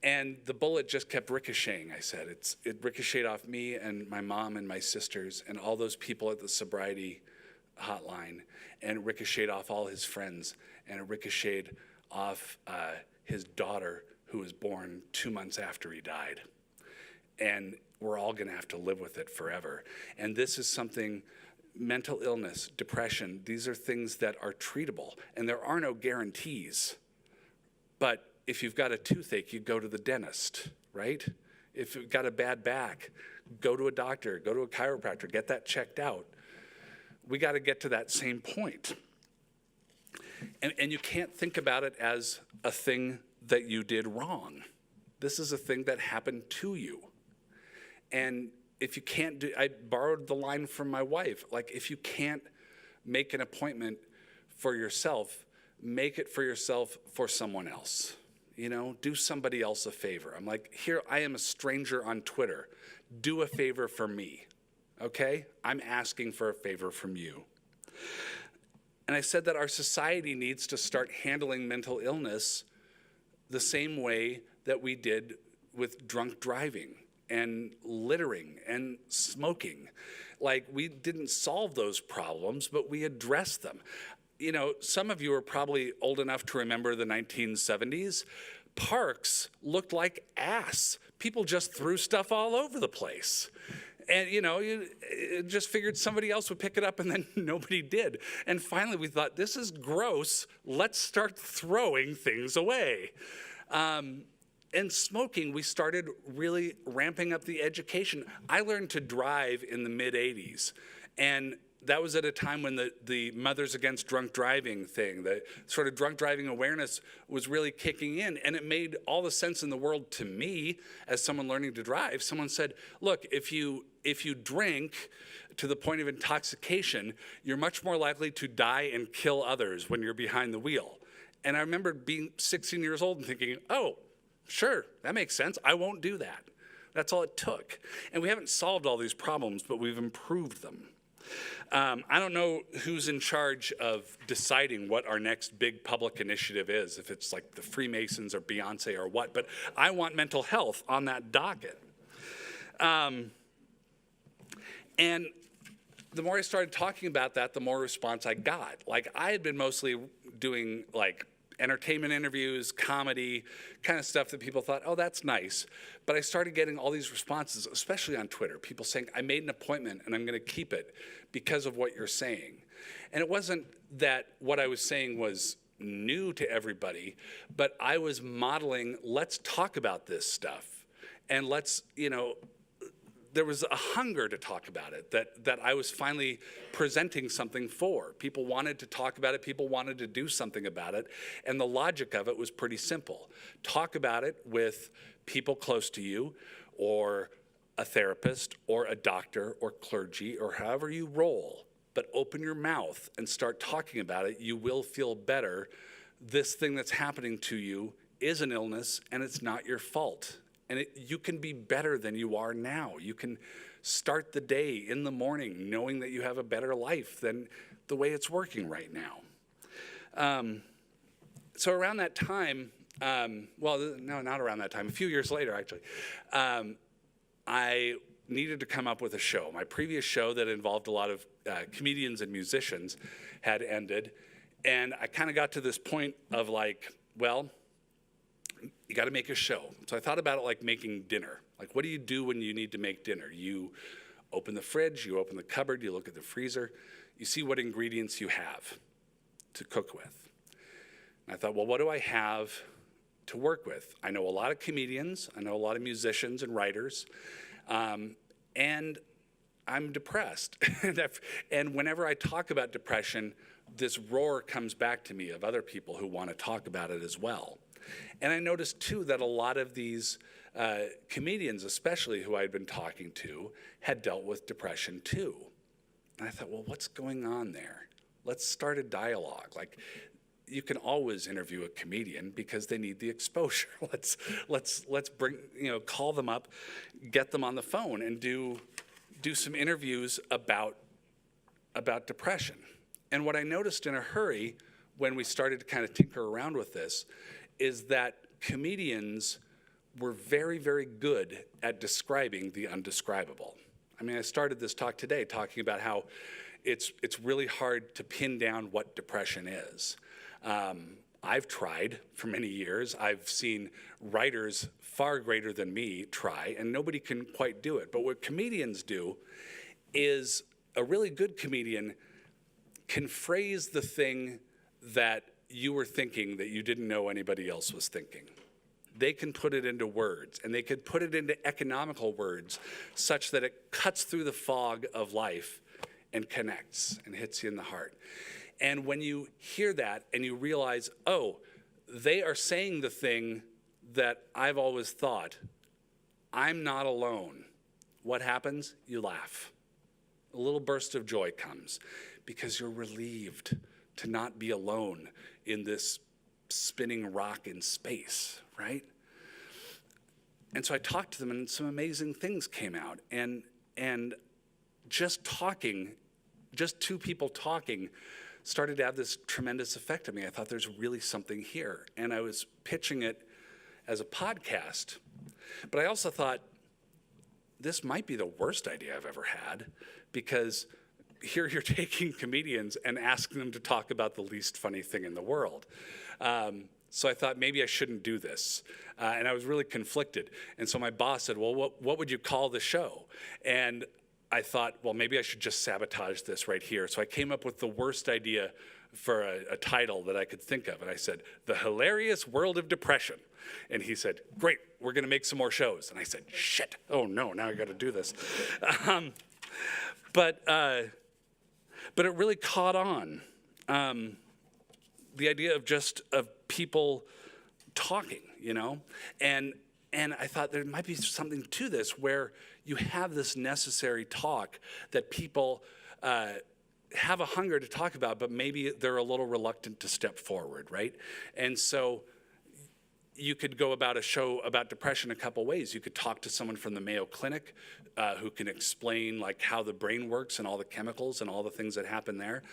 And the bullet just kept ricocheting, I said. It ricocheted off me and my mom and my sisters and all those people at the sobriety hotline, and it ricocheted off all his friends, and it ricocheted off his daughter, who was born 2 months after he died. And we're all gonna have to live with it forever. And this is something, mental illness, depression, these are things that are treatable, and there are no guarantees. But if you've got a toothache, you go to the dentist, right? If you've got a bad back, go to a doctor, go to a chiropractor, get that checked out. We got to get to that same point. And you can't think about it as a thing that you did wrong. This is a thing that happened to you. And if you can't do, I borrowed the line from my wife, like if you can't make an appointment for yourself, make it for yourself for someone else. You know, do somebody else a favor. I'm like, here, I am a stranger on Twitter. Do a favor for me, okay? I'm asking for a favor from you. And I said that our society needs to start handling mental illness the same way that we did with drunk driving and littering and smoking. Like, we didn't solve those problems, but we addressed them. You know, some of you are probably old enough to remember the 1970s. Parks looked like ass. People just threw stuff all over the place. And, you know, you just figured somebody else would pick it up, and then nobody did. And finally we thought, this is gross. Let's start throwing things away. And smoking, we started really ramping up the education. I learned to drive in the mid-'80s. And that was at a time when the Mothers Against Drunk Driving thing, the sort of drunk driving awareness was really kicking in, and it made all the sense in the world to me as someone learning to drive. Someone said, look, if you drink to the point of intoxication, you're much more likely to die and kill others when you're behind the wheel. And I remember being 16 years old and thinking, oh, sure, that makes sense. I won't do that. That's all it took. And we haven't solved all these problems, but we've improved them. I don't know who's in charge of deciding what our next big public initiative is, if it's like the Freemasons or Beyonce or what, but I want mental health on that docket. And the more I started talking about that, the more response I got. Like, I had been mostly doing like entertainment interviews, comedy, kind of stuff that people thought, oh, that's nice. But I started getting all these responses, especially on Twitter, people saying, I made an appointment and I'm going to keep it because of what you're saying. And it wasn't that what I was saying was new to everybody, but I was modeling, let's talk about this stuff. And let's, you know, there was a hunger to talk about it that I was finally presenting something for. People wanted to talk about it. People wanted to do something about it. And the logic of it was pretty simple. Talk about it with people close to you, or a therapist, or a doctor, or clergy, or however you roll. But open your mouth and start talking about it. You will feel better. This thing that's happening to you is an illness, and it's not your fault. And you can be better than you are now. You can start the day in the morning knowing that you have a better life than the way it's working right now. So around that time, well, no, not around that time, a few years later, actually, I needed to come up with a show. My previous show that involved a lot of comedians and musicians had ended. And I kind of got to this point of like, well, you got to make a show. So I thought about it like making dinner. Like, what do you do when you need to make dinner? You open the fridge, you open the cupboard, you look at the freezer, you see what ingredients you have to cook with. And I thought, well, what do I have to work with? I know a lot of comedians, I know a lot of musicians and writers, and I'm depressed. And whenever I talk about depression, this roar comes back to me of other people who want to talk about it as well. And I noticed, too, that a lot of these comedians, especially who I'd been talking to, had dealt with depression, too. And I thought, well, what's going on there? Let's start a dialogue. Like, you can always interview a comedian because they need the exposure. Let's bring, call them up, get them on the phone, and do some interviews about depression. And what I noticed in a hurry when we started to kind of tinker around with this is that comedians were very, very good at describing the undescribable. I mean, I started this talk today talking about how it's really hard to pin down what depression is. I've tried for many years. I've seen writers far greater than me try, and nobody can quite do it. But what comedians do is a really good comedian can phrase the thing that you were thinking that you didn't know anybody else was thinking. They can put it into words, and they could put it into economical words such that it cuts through the fog of life and connects and hits you in the heart. And when you hear that and you realize, oh, they are saying the thing that I've always thought, I'm not alone. What happens? You laugh. A little burst of joy comes because you're relieved to not be alone in this spinning rock in space, right? And so I talked to them and some amazing things came out. And just talking, just two people talking, started to have this tremendous effect on me. I thought there's really something here. And I was pitching it as a podcast. But I also thought, this might be the worst idea I've ever had, because here you're taking comedians and asking them to talk about the least funny thing in the world. So I thought maybe I shouldn't do this. And I was really conflicted. And so my boss said, well, what would you call the show? And I thought, well, maybe I should just sabotage this right here. So I came up with the worst idea for a title that I could think of. And I said, The Hilarious World of Depression. And he said, great, we're going to make some more shows. And I said, shit, oh no, now I got to do this. But it really caught on. The idea of people talking, and I thought there might be something to this where you have this necessary talk that people have a hunger to talk about, but maybe they're a little reluctant to step forward, right? And so you could go about a show about depression a couple ways. You could talk to someone from the Mayo Clinic who can explain like how the brain works and all the chemicals and all the things that happen there.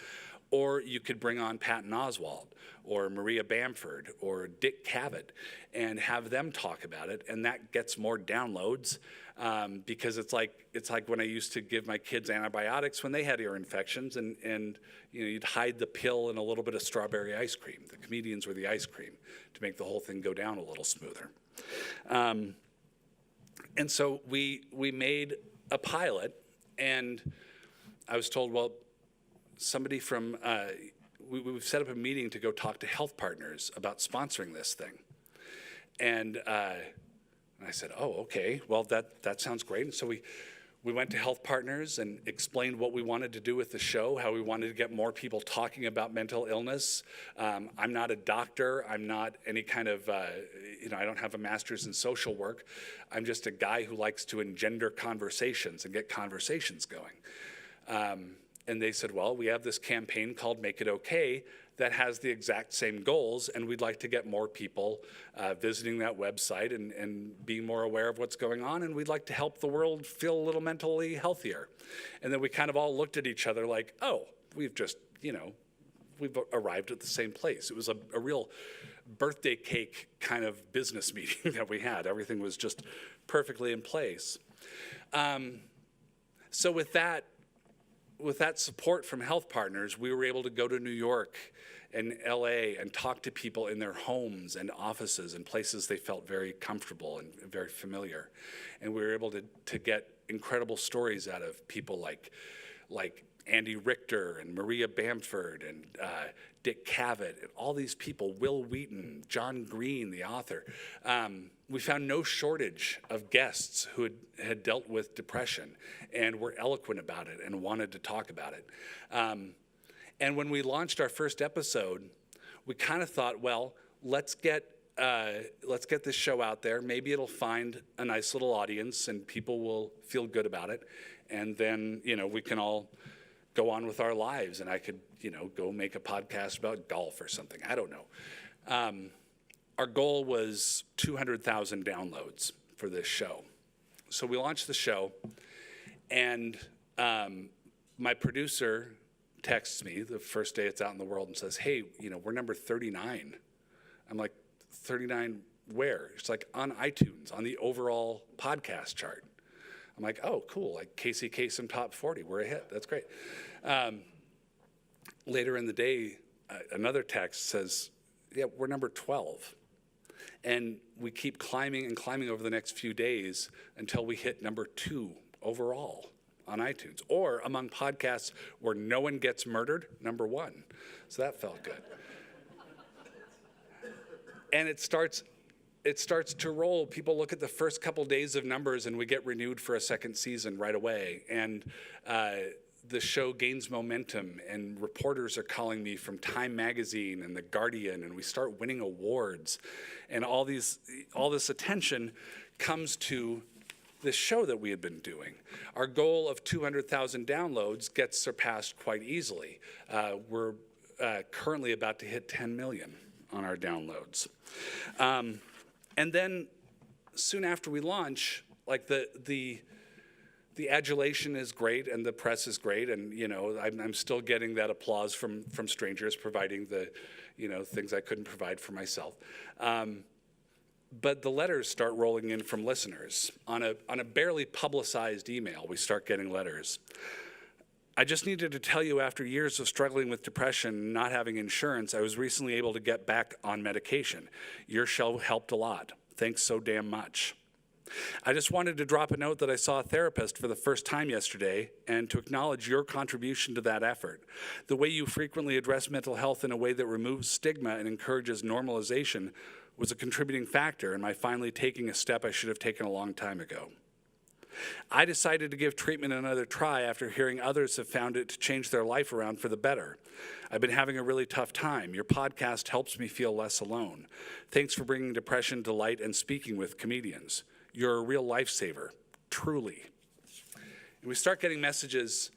Or you could bring on Patton Oswalt or Maria Bamford or Dick Cavett and have them talk about it, and that gets more downloads because it's like when I used to give my kids antibiotics when they had ear infections, and you'd hide the pill in a little bit of strawberry ice cream. The comedians were the ice cream to make the whole thing go down a little smoother. And so we made a pilot, and I was told, well, somebody from, we've set up a meeting to go talk to HealthPartners about sponsoring this thing. And I said, oh, okay, well, that sounds great. And so we went to HealthPartners and explained what we wanted to do with the show, how we wanted to get more people talking about mental illness. I'm not a doctor. I'm not any kind of, I don't have a master's in social work. I'm just a guy who likes to engender conversations and get conversations going. And they said, well, we have this campaign called Make It Okay that has the exact same goals, and we'd like to get more people visiting that website and being more aware of what's going on, and we'd like to help the world feel a little mentally healthier. And then we kind of all looked at each other like, oh, we've just, we've arrived at the same place. It was a real birthday cake kind of business meeting that we had. Everything was just perfectly in place. So with that support from HealthPartners, we were able to go to New York and LA and talk to people in their homes and offices and places they felt very comfortable and very familiar. And we were able to get incredible stories out of people like Andy Richter and Maria Bamford and Dick Cavett, and all these people, Will Wheaton, John Green, the author. We found no shortage of guests who had dealt with depression and were eloquent about it and wanted to talk about it. And when we launched our first episode, we kind of thought, well, let's get this show out there. Maybe it'll find a nice little audience and people will feel good about it. And then, we can all go on with our lives, and I could, go make a podcast about golf or something. I don't know. Our goal was 200,000 downloads for this show. So we launched the show, and my producer texts me the first day it's out in the world and says, hey, we're number 39. I'm like, 39 where? It's like on iTunes, on the overall podcast chart. I'm like, oh, cool, like Casey Kasem top 40, we're a hit, that's great. Later in the day, another text says, yeah, we're number 12. And we keep climbing and climbing over the next few days until we hit number 2 overall on iTunes. Or among podcasts where no one gets murdered, number 1. So that felt good. And it starts to roll. People look at the first couple days of numbers and we get renewed for a second season right away. And the show gains momentum, and reporters are calling me from Time Magazine and The Guardian, and we start winning awards. And all this attention comes to this show that we had been doing. Our goal of 200,000 downloads gets surpassed quite easily. We're currently about to hit 10 million on our downloads. And then soon after we launch, like the adulation is great and the press is great, and I'm still getting that applause from strangers, providing the things I couldn't provide for myself. But the letters start rolling in from listeners. On a barely publicized email, we start getting letters. I just needed to tell you, after years of struggling with depression and not having insurance, I was recently able to get back on medication. Your show helped a lot. Thanks so damn much. I just wanted to drop a note that I saw a therapist for the first time yesterday and to acknowledge your contribution to that effort. The way you frequently address mental health in a way that removes stigma and encourages normalization was a contributing factor in my finally taking a step I should have taken a long time ago. I decided to give treatment another try after hearing others have found it to change their life around for the better. I've been having a really tough time. Your podcast helps me feel less alone. Thanks for bringing depression to light and speaking with comedians. You're a real lifesaver, truly. And we start getting messages,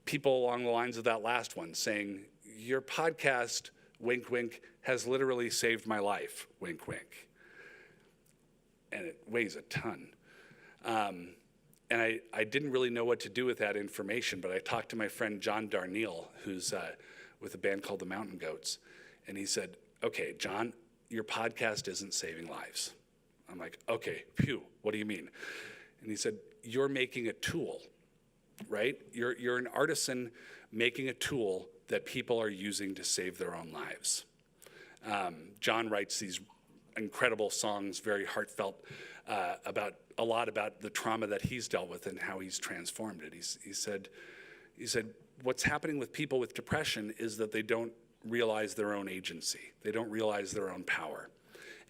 people along the lines of that last one saying, your podcast, wink, wink, has literally saved my life, wink, wink. And it weighs a ton. And I didn't really know what to do with that information, but I talked to my friend John Darnielle, who's with a band called the Mountain Goats. And he said, okay, John, your podcast isn't saving lives. I'm like, okay, phew, what do you mean? And he said, you're making a tool, right? You're an artisan making a tool that people are using to save their own lives. John writes these incredible songs, very heartfelt, about a lot about the trauma that he's dealt with and how he's transformed it. He said, what's happening with people with depression is that they don't realize their own agency. They don't realize their own power.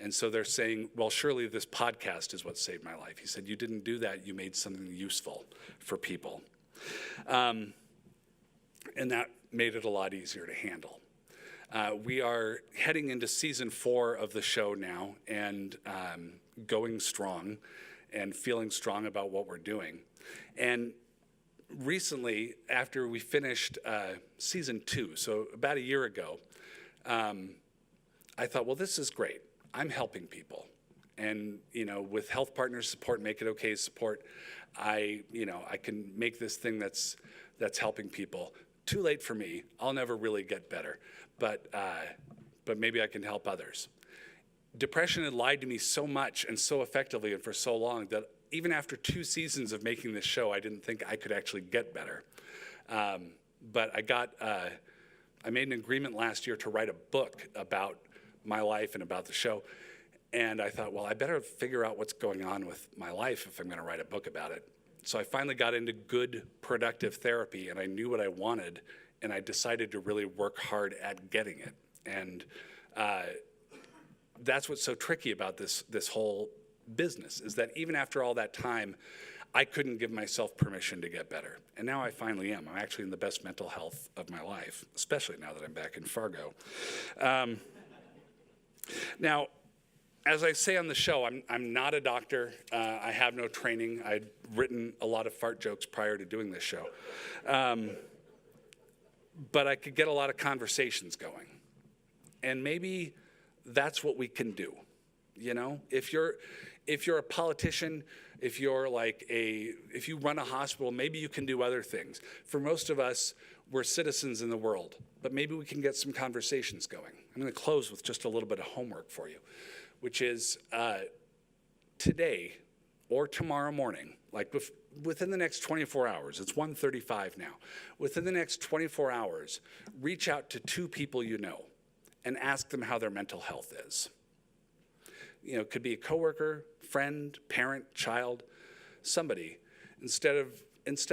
And so they're saying, well, surely this podcast is what saved my life. He said, you didn't do that. You made something useful for people. And that made it a lot easier to handle. We are heading into season 4 of the show now, and going strong and feeling strong about what we're doing. And recently, after we finished season 2, so about a year ago, I thought, well, this is great. I'm helping people. And, with HealthPartners support, Make It Okay support, I can make this thing that's helping people. Too late for me. I'll never really get better. But maybe I can help others. Depression had lied to me so much and so effectively and for so long that even after 2 seasons of making this show, I didn't think I could actually get better. But I made an agreement last year to write a book about my life and about the show. And I thought, well, I better figure out what's going on with my life if I'm going to write a book about it. So I finally got into good, productive therapy, and I knew what I wanted, and I decided to really work hard at getting it. And that's what's so tricky about this whole business, is that even after all that time, I couldn't give myself permission to get better. And now I finally am. I'm actually in the best mental health of my life, especially now that I'm back in Fargo. Now, as I say on the show, I'm not a doctor. I have no training. I'd written a lot of fart jokes prior to doing this show. But I could get a lot of conversations going. And maybe that's what we can do. You know, if you're a politician, if you run a hospital, maybe you can do other things. For most of us, we're citizens in the world, but maybe we can get some conversations going. I'm going to close with just a little bit of homework for you, which is today or tomorrow morning, like within the next 24 hours, it's 1:35 now. Within the next 24 hours, reach out to 2 people you know and ask them how their mental health is. You know, it could be a coworker, friend, parent, child, somebody. Instead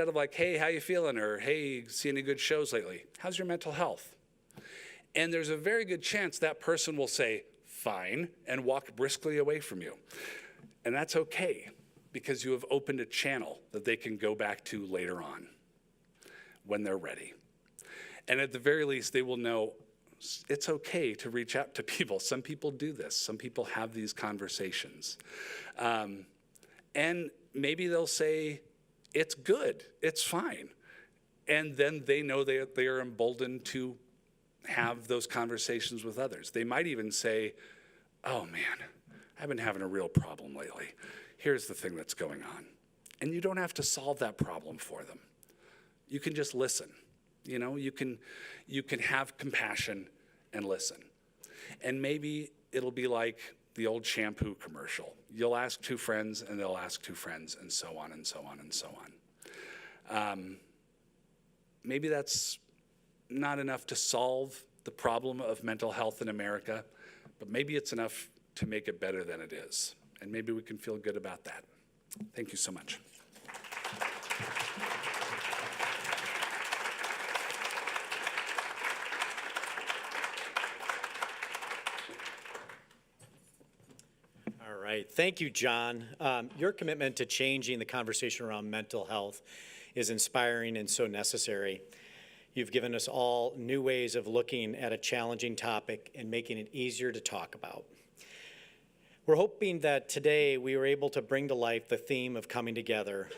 of like, hey, how you feeling? Or hey, see any good shows lately? How's your mental health? And there's a very good chance that person will say, fine, and walk briskly away from you. And that's okay, because you have opened a channel that they can go back to later on when they're ready. And at the very least, they will know it's okay to reach out to people. Some people do this. Some people have these conversations. And maybe they'll say, it's good, it's fine. And then they know they are emboldened to have those conversations with others. They might even say, oh man, I've been having a real problem lately. Here's the thing that's going on. And you don't have to solve that problem for them. You can just listen. You know, you can have compassion and listen. And maybe it'll be like the old shampoo commercial. You'll ask 2 friends and they'll ask 2 friends, and so on and so on and so on. Maybe that's not enough to solve the problem of mental health in America, but maybe it's enough to make it better than it is. And maybe we can feel good about that. Thank you so much. All right, thank you, John. Your commitment to changing the conversation around mental health is inspiring and so necessary. You've given us all new ways of looking at a challenging topic and making it easier to talk about. We're hoping that today we were able to bring to life the theme of coming together.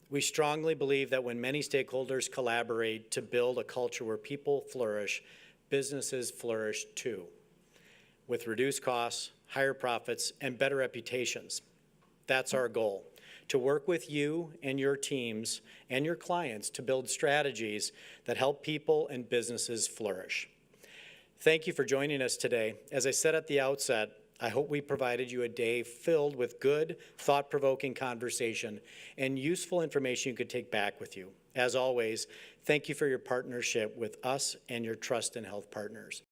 We strongly believe that when many stakeholders collaborate to build a culture where people flourish, businesses flourish too, with reduced costs, higher profits, and better reputations. That's our goal, to work with you and your teams and your clients to build strategies that help people and businesses flourish. Thank you for joining us today. As I said at the outset, I hope we provided you a day filled with good, thought-provoking conversation and useful information you could take back with you. As always, thank you for your partnership with us and your trust in HealthPartners.